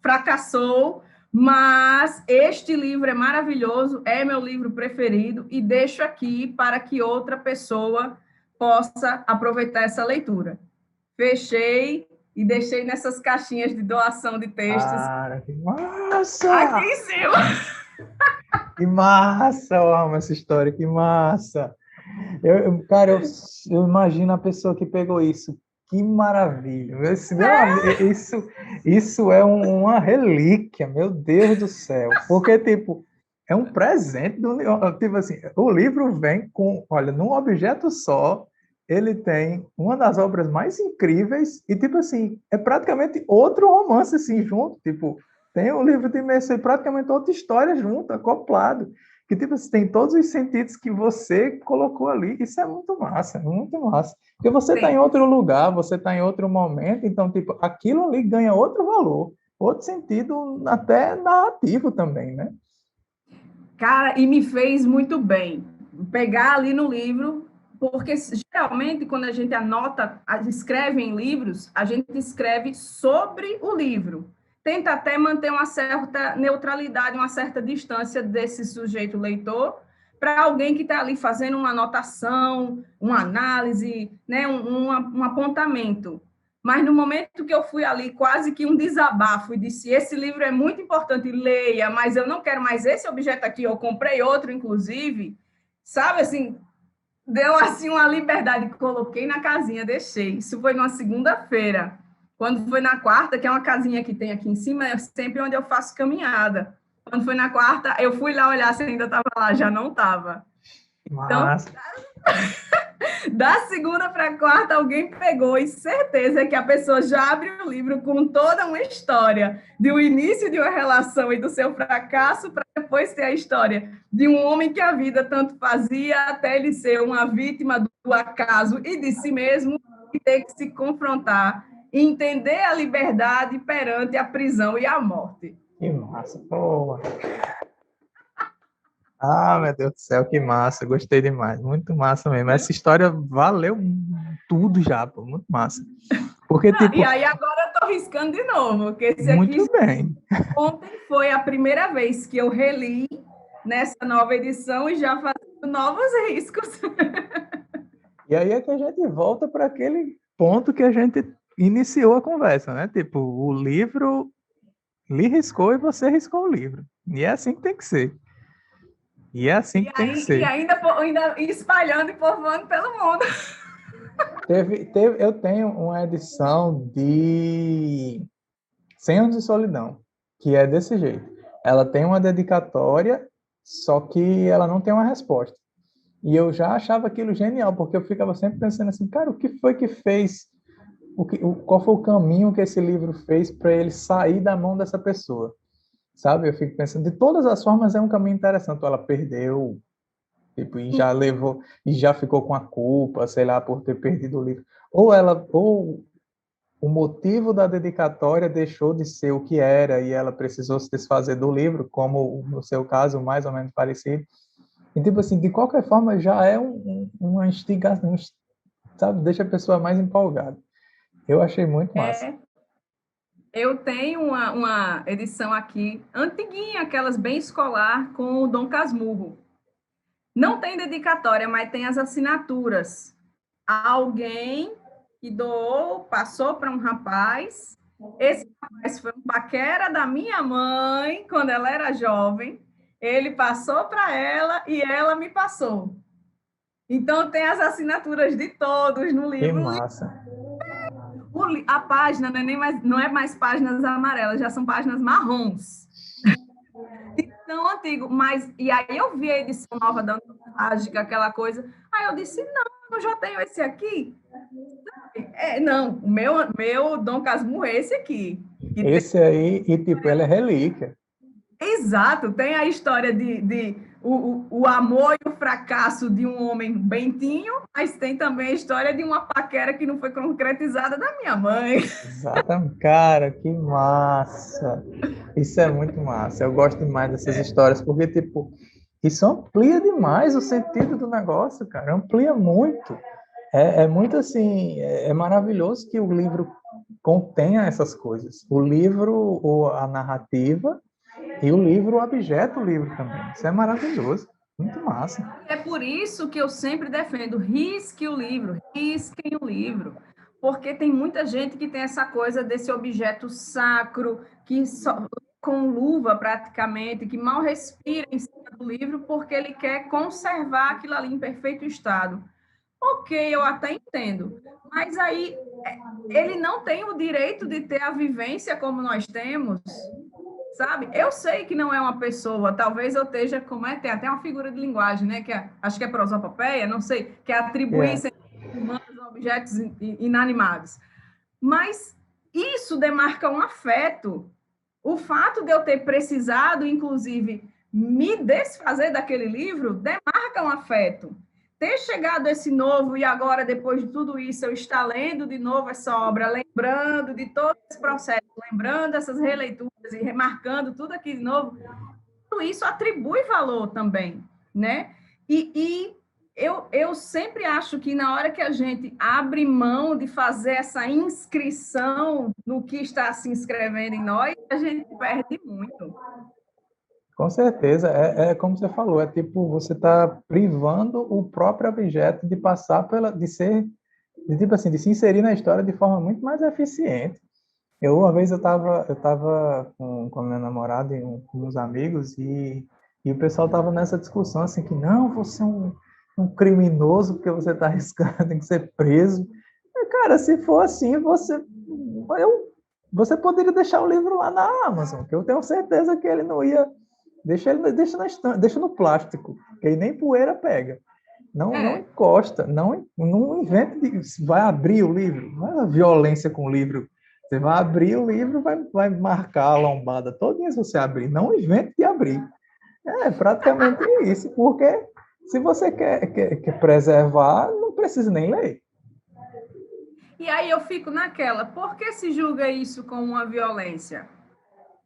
fracassou, mas este livro é maravilhoso, é meu livro preferido e deixo aqui para que outra pessoa possa aproveitar essa leitura. Fechei e deixei nessas caixinhas de doação de textos. Cara, que massa! Aqui em cima. Que massa! Eu amo essa história, que massa! Cara, eu imagino a pessoa que pegou isso. Que maravilha! Isso é uma relíquia, meu Deus do céu. Porque, tipo, é um presente tipo assim, o livro vem com, olha, num objeto só, ele tem uma das obras mais incríveis e, tipo assim, é praticamente outro romance, assim, junto. Tipo, tem um livro de imersão e praticamente outra história junto, acoplado que tipo, tem todos os sentidos que você colocou ali. Isso é muito massa, muito massa. Porque você está em outro lugar, você está em outro momento, então, tipo, aquilo ali ganha outro valor, outro sentido até narrativo também, né? Cara, e me fez muito bem pegar ali no livro, porque geralmente quando a gente escreve em livros, a gente escreve sobre o livro. Tenta até manter uma certa neutralidade, uma certa distância desse sujeito leitor para alguém que está ali fazendo uma anotação, uma análise, né, um apontamento. Mas no momento que eu fui ali, quase que um desabafo, e disse, esse livro é muito importante, leia, mas eu não quero mais esse objeto aqui, eu comprei outro, inclusive, sabe, assim, deu assim uma liberdade, coloquei na casinha, deixei. Isso foi numa segunda-feira. Quando foi na quarta, que é uma casinha que tem aqui em cima, é sempre onde eu faço caminhada. Quando foi na quarta, eu fui lá olhar se ainda estava lá, já não estava. Então, Mas, da segunda para a quarta, alguém pegou, e certeza que a pessoa já abre o livro com toda uma história do início de uma relação e do seu fracasso, para depois ter a história de um homem que a vida tanto fazia, até ele ser uma vítima do acaso e de si mesmo, e ter que se confrontar e entender a liberdade perante a prisão e a morte. que massa, pô. Ah, meu Deus do céu, que massa, gostei demais, muito massa mesmo. Essa história valeu tudo já, pô, muito massa. Porque, tipo, E aí agora eu estou riscando de novo, porque esse aqui muito bem. ontem foi a primeira vez que eu reli nessa nova edição e já fazendo novos riscos. E aí é que a gente volta para aquele ponto que a gente iniciou a conversa, né? Tipo, o livro lhe riscou e você riscou o livro. E é assim que tem que ser. E é assim que tem que E ser. ainda espalhando e povoando pelo mundo. Eu tenho uma edição de 100 anos de solidão, que é desse jeito. Ela tem uma dedicatória, só que ela não tem uma resposta. E eu já achava aquilo genial, porque eu ficava sempre pensando assim, cara, o que foi que fez, qual foi o caminho que esse livro fez para ele sair da mão dessa pessoa? Sabe? Eu fico pensando, de todas as formas é um caminho interessante. Ela perdeu, tipo, e já levou, e já ficou com a culpa, sei lá, por ter perdido o livro. Ou ela, ou o motivo da dedicatória deixou de ser o que era e ela precisou se desfazer do livro, como no seu caso, mais ou menos parecido. E, tipo assim, de qualquer forma, já é uma instigação, sabe? Deixa a pessoa mais empolgada. Eu achei muito massa. Eu tenho uma edição aqui, antiguinha, aquelas bem escolar, com o Dom Casmurro. Não tem dedicatória, mas tem as assinaturas. Alguém que doou, passou para um rapaz. Esse rapaz foi um paquera da minha mãe, quando ela era jovem. Ele passou para ela e ela me passou. Então, tem as assinaturas de todos no Que livro. massa. A página não é mais páginas amarelas, já são páginas marrons. Tão antigo, mas e aí eu vi a edição nova da Antártica, aquela coisa. Aí eu disse: não, eu já tenho esse aqui. Não, o meu Dom Casmurro é esse aqui. Esse aí, e tipo, ela é relíquia. Exato, tem a história o amor e o fracasso de um homem bentinho, mas tem também a história de uma paquera que não foi concretizada da minha mãe. Exatamente. Cara, que massa. Isso é muito massa. Eu gosto demais dessas histórias, porque, tipo, isso amplia demais o sentido do negócio, cara. Amplia muito. É muito assim, é maravilhoso que o livro contenha essas coisas. O livro, a narrativa, e o livro, o objeto, o livro também. Isso é maravilhoso. Muito massa. É por isso que eu sempre defendo, risque o livro, risquem o livro. Porque tem muita gente que tem essa coisa desse objeto sacro, que só, com luva praticamente, que mal respira em cima do livro, porque ele quer conservar aquilo ali em perfeito estado. Ok, eu até entendo. Mas aí ele não tem o direito de ter a vivência como nós temos, sabe? Eu sei que não é uma pessoa, talvez eu esteja, como é, tem até uma figura de linguagem, né, acho que é prosopopeia, não sei, que é atribuir sentimentos humanos a objetos inanimados. Mas isso demarca um afeto. O fato de eu ter precisado, inclusive, me desfazer daquele livro, demarca um afeto. Ter chegado esse novo e agora, depois de tudo isso, eu estar lendo de novo essa obra, lembrando de todo esse processo, lembrando essas releituras e remarcando tudo aqui de novo, tudo isso atribui valor também, né? Eu sempre acho que na hora que a gente abre mão de fazer essa inscrição no que está se inscrevendo em nós, a gente perde muito. Com certeza, é como você falou, é tipo, você está privando o próprio objeto de passar tipo assim, de se inserir na história de forma muito mais eficiente. Uma vez eu tava com a minha namorada e com uns amigos e o pessoal tava nessa discussão assim que não, você é um criminoso porque você está arriscando, tem que ser preso. E, cara, se for assim, você poderia deixar o livro lá na Amazon, que eu tenho certeza que ele não ia. Deixa no plástico, que aí nem poeira pega. Não encosta, não invente vai abrir o livro, não é violência com o livro. Você vai abrir o livro, vai marcar a lombada todinha se você abrir. Não invente de abrir. É praticamente isso, porque se você quer preservar, não precisa nem ler. E aí eu fico naquela, por que se julga isso como uma violência?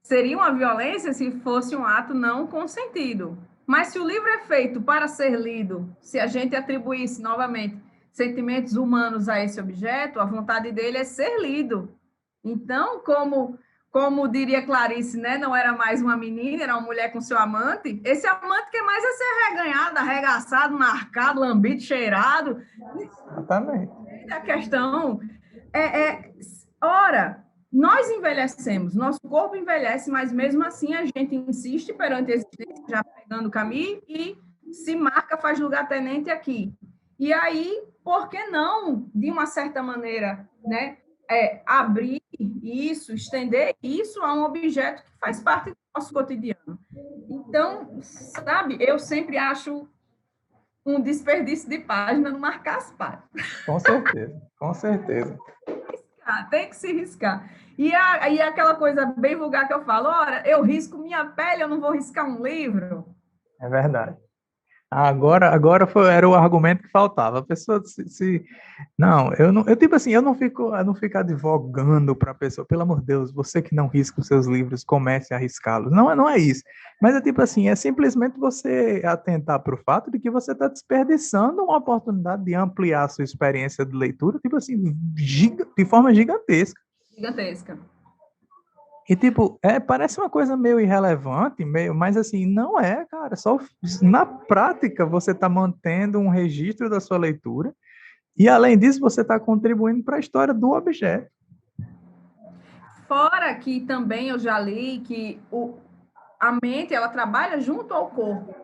Seria uma violência se fosse um ato não consentido. Mas se o livro é feito para ser lido, se a gente atribuísse novamente sentimentos humanos a esse objeto, a vontade dele é ser lido. Então, como diria Clarice, né, não era mais uma menina, era uma mulher com seu amante, esse amante quer mais é ser reganhado, arregaçado, marcado, lambido, cheirado. Exatamente. A questão ora, nós envelhecemos, nosso corpo envelhece, mas mesmo assim a gente insiste perante a existência, já pegando o caminho, e se marca, faz lugar tenente aqui. E aí, por que não, de uma certa maneira, né, abrir isso, estender isso a um objeto que faz parte do nosso cotidiano? Então, sabe, eu sempre acho um desperdício de página não marcar as páginas. Com certeza, com certeza. Tem que se riscar. E aquela coisa bem vulgar que eu falo, ora, eu risco minha pele, eu não vou riscar um livro. É verdade. Era o argumento que faltava. A pessoa não, eu tipo assim, eu não fico advogando para a pessoa, pelo amor de Deus, você que não risca os seus livros, comece a riscá-los. Não é isso. Mas é tipo assim, é simplesmente você atentar para o fato de que você está desperdiçando uma oportunidade de ampliar a sua experiência de leitura, tipo assim, de forma gigantesca. Gigantesca. E, tipo, parece uma coisa meio irrelevante, mas assim, não é, cara. Só na prática você está mantendo um registro da sua leitura e, além disso, você está contribuindo para a história do objeto. Fora que também eu já li que a mente, ela trabalha junto ao corpo.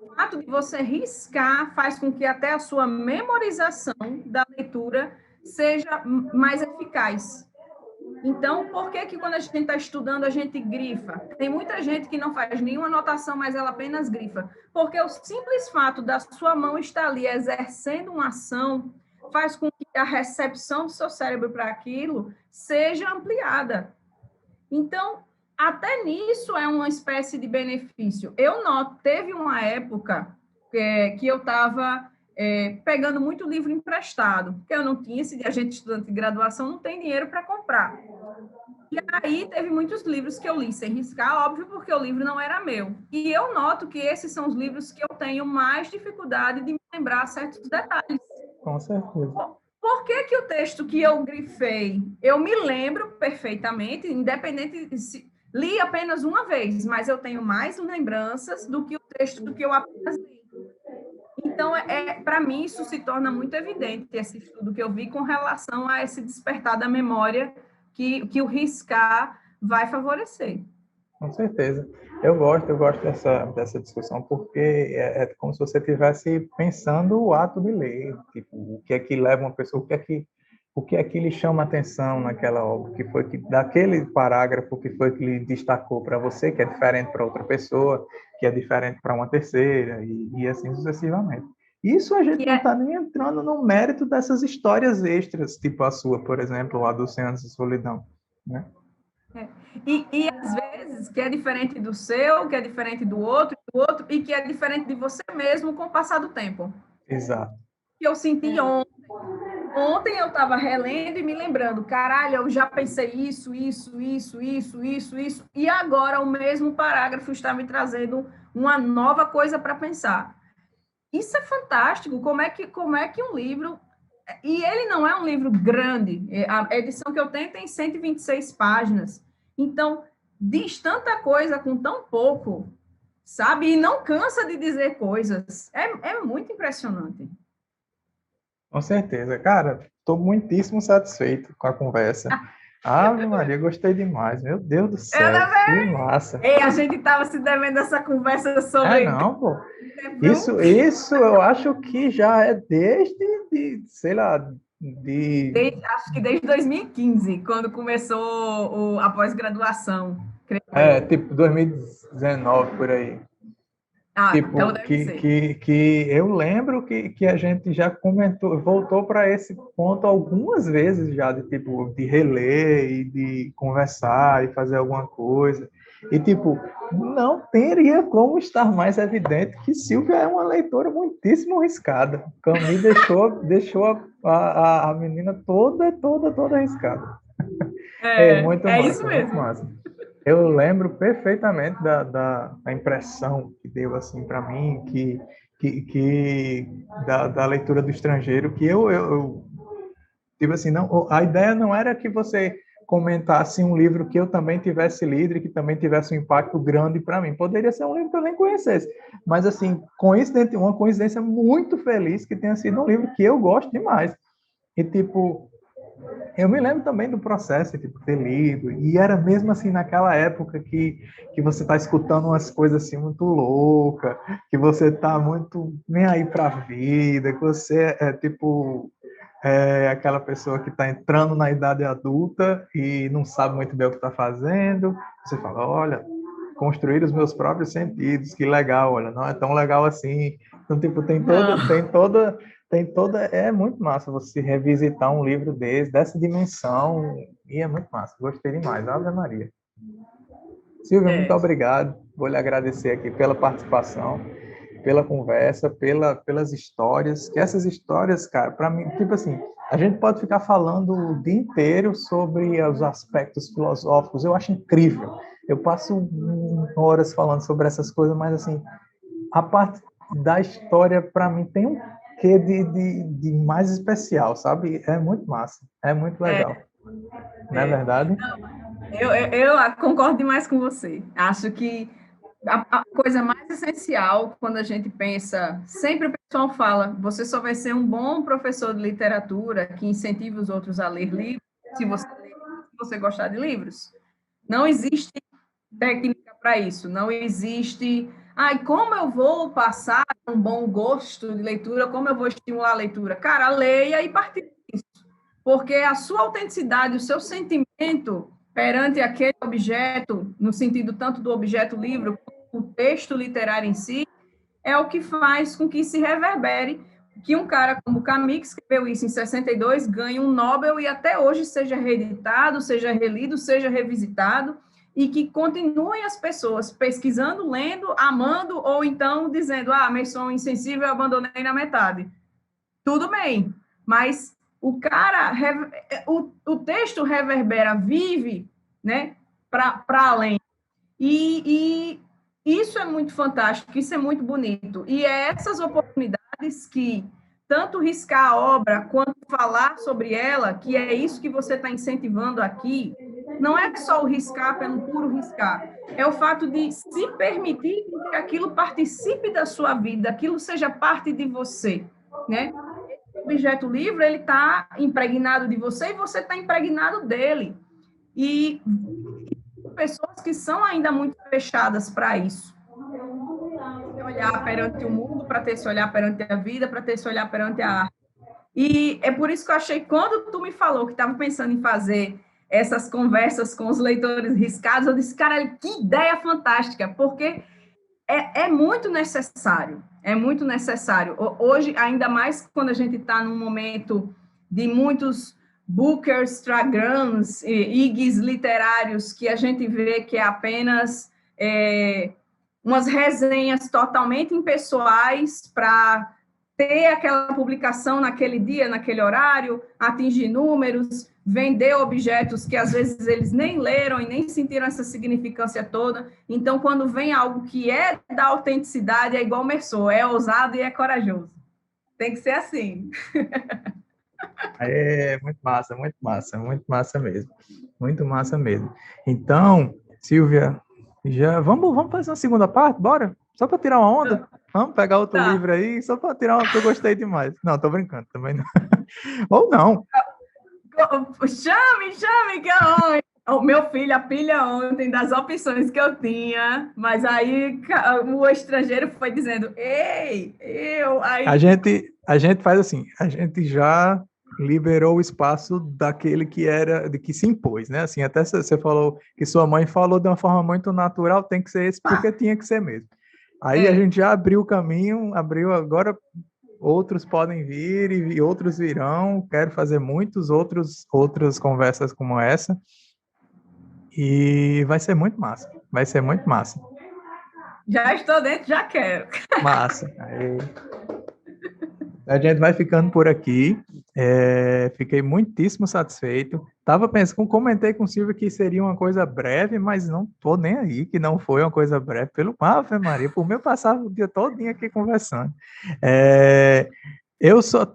O fato de você riscar faz com que até a sua memorização da leitura seja mais eficaz. Então, por que quando a gente está estudando, a gente grifa? Tem muita gente que não faz nenhuma anotação, mas ela apenas grifa. Porque o simples fato da sua mão estar ali exercendo uma ação faz com que a recepção do seu cérebro para aquilo seja ampliada. Então, até nisso é uma espécie de benefício. Eu noto, teve uma época que eu estava pegando muito livro emprestado, porque eu não tinha, se a gente estudante de graduação não tem dinheiro para comprar. E aí teve muitos livros que eu li sem riscar, óbvio, porque o livro não era meu. E eu noto que esses são os livros que eu tenho mais dificuldade de me lembrar certos detalhes. Com certeza. Por que o texto que eu grifei, eu me lembro perfeitamente, independente se li apenas uma vez, mas eu tenho mais lembranças do que o texto do que eu apenas li. Então, para mim, isso se torna muito evidente, esse estudo que eu vi com relação a esse despertar da memória que o riscar vai favorecer. Com certeza. Eu gosto dessa discussão porque é como se você estivesse pensando o ato de ler, tipo, o que é que leva uma pessoa, o que é que lhe chama a atenção naquela obra, que foi que daquele parágrafo que foi que lhe destacou para você, que é diferente para outra pessoa, que é diferente para uma terceira e assim sucessivamente. Isso a gente não está nem entrando no mérito dessas histórias extras, tipo a sua, por exemplo, a do Oceanos de Solidão, né? E às vezes que é diferente do seu, que é diferente do outro, e que é diferente de você mesmo com o passar do tempo. Exato. Que eu senti ontem. Ontem eu estava relendo e me lembrando, caralho, eu já pensei isso, e agora o mesmo parágrafo está me trazendo uma nova coisa para pensar. Isso é fantástico, como é que um livro... E ele não é um livro grande, a edição que eu tenho tem 126 páginas, então diz tanta coisa com tão pouco, sabe? E não cansa de dizer coisas, é muito impressionante. Com certeza. Cara, estou muitíssimo satisfeito com a conversa. Ave Maria, gostei demais. Meu Deus do céu, que massa. Ei, a gente estava se devendo essa conversa sobre... não, pô. Isso eu acho que já é sei lá, acho que desde 2015, quando começou a pós-graduação. Tipo 2019, por aí. Tipo, então deve ser. que eu lembro que a gente já comentou, voltou para esse ponto algumas vezes já, de reler e de conversar e fazer alguma coisa. E, tipo, não teria como estar mais evidente que Silvia é uma leitora muitíssimo arriscada. Camille deixou a menina toda arriscada. Muito massa, isso mesmo. muito massa. Eu lembro perfeitamente da impressão que deu assim para mim, da leitura do Estrangeiro, que eu tipo assim, não, a ideia não era que você comentasse um livro que eu também tivesse lido e que também tivesse um impacto grande para mim. Poderia ser um livro que eu nem conhecesse, mas assim, uma coincidência muito feliz que tenha sido um livro que eu gosto demais. E tipo, eu me lembro também do processo de ter lido, e era mesmo assim naquela época que você está escutando umas coisas assim muito loucas, que você está muito nem aí para a vida, que você é aquela pessoa que está entrando na idade adulta e não sabe muito bem o que está fazendo. Você fala, olha, construir os meus próprios sentidos, que legal, olha, não é tão legal assim. Então, tipo, tem toda, é muito massa você revisitar um livro dessa dimensão, e é muito massa, gostei demais, Ave Maria. Silvia, muito obrigado, vou lhe agradecer aqui pela participação, pela conversa, pelas histórias, que essas histórias, cara, para mim, tipo assim, a gente pode ficar falando o dia inteiro sobre os aspectos filosóficos, eu acho incrível. Eu passo horas falando sobre essas coisas, mas assim, a parte da história, para mim, tem um quê de mais especial, sabe? É muito massa, é muito legal. Não é verdade? Eu concordo demais com você. Acho que a coisa mais essencial quando a gente pensa, sempre o pessoal fala, você só vai ser um bom professor de literatura que incentive os outros a ler livros se você gostar de livros. Não existe técnica para isso, não existe. Ai, como eu vou passar um bom gosto de leitura, como eu vou estimular a leitura? Cara, leia e participe disso, porque a sua autenticidade, o seu sentimento perante aquele objeto, no sentido tanto do objeto livro, quanto do texto literário em si, é o que faz com que se reverbere que um cara como Camus, que escreveu isso em 62, ganhe um Nobel e até hoje seja reeditado, seja relido, seja revisitado, e que continuem as pessoas pesquisando, lendo, amando, ou então dizendo, mas sou insensível, eu abandonei na metade. Tudo bem, mas o cara, o texto reverbera, vive, né, para além. E isso é muito fantástico, isso é muito bonito. E é essas oportunidades que, tanto riscar a obra, quanto falar sobre ela, que é isso que você está incentivando aqui, não é só o riscar pelo puro riscar, é o fato de se permitir que aquilo participe da sua vida, aquilo seja parte de você, né? O objeto livre, ele está impregnado de você e você está impregnado dele. E pessoas que são ainda muito fechadas para isso. Esse olhar perante o mundo, para ter esse olhar perante a vida, para ter esse olhar perante a arte. E é por isso que eu achei, quando tu me falou que estava pensando em fazer essas conversas com os leitores riscados, eu disse, cara, que ideia fantástica, porque é muito necessário, é muito necessário. Hoje, ainda mais quando a gente está num momento de muitos bookers, tragrams, igs literários, que a gente vê que é apenas umas resenhas totalmente impessoais para ter aquela publicação naquele dia, naquele horário, atingir números, vender objetos que às vezes eles nem leram e nem sentiram essa significância toda. Então, quando vem algo que é da autenticidade, é igual Mersô, é ousado e é corajoso. Tem que ser assim. É muito massa mesmo. Muito massa mesmo. Então, Silvia, já vamos fazer uma segunda parte, bora? Só para tirar uma onda? Vamos pegar outro livro aí, só para tirar uma que eu gostei demais. Não, tô brincando, também não. Ou não. Chame, que é o meu filho, a pilha ontem das opções que eu tinha, mas aí o estrangeiro foi dizendo, ei, aí... A gente faz assim, a gente já liberou o espaço daquele que era, de que se impôs, né? Assim, até você falou que sua mãe falou de uma forma muito natural, tem que ser esse, porque tinha que ser mesmo. Aí a gente já abriu o caminho, abriu agora, outros podem vir e outros virão. Quero fazer outras conversas como essa. E vai ser muito massa. Vai ser muito massa. Já estou dentro, já quero. Massa. Aí. A gente vai ficando por aqui. Fiquei muitíssimo satisfeito. Comentei com o Silvio que seria uma coisa breve, mas não tô nem aí, que não foi uma coisa breve. Pelo Ave Maria, por mim eu passava o dia todinho aqui conversando.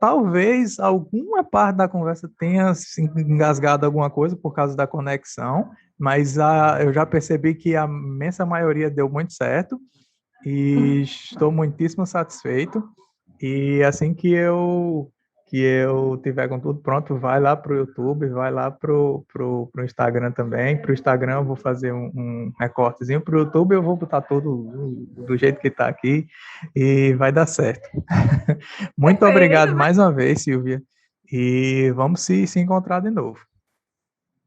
Talvez alguma parte da conversa tenha se engasgado alguma coisa por causa da conexão, mas eu já percebi que a imensa maioria deu muito certo e estou muitíssimo satisfeito. E assim que eu tiver com tudo pronto, vai lá para o YouTube, vai lá pro Instagram também. Para o Instagram eu vou fazer um recortezinho, para o YouTube eu vou botar tudo do jeito que está aqui e vai dar certo. Muito obrigado mais uma vez, Silvia, e vamos se encontrar de novo.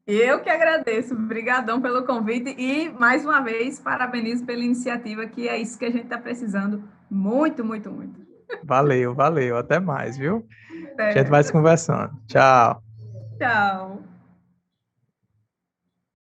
Eu que agradeço, obrigadão pelo convite e, mais uma vez, parabenizo pela iniciativa, que é isso que a gente está precisando muito, muito, muito. Valeu, até mais, viu? A gente vai se conversando. Tchau. Tchau.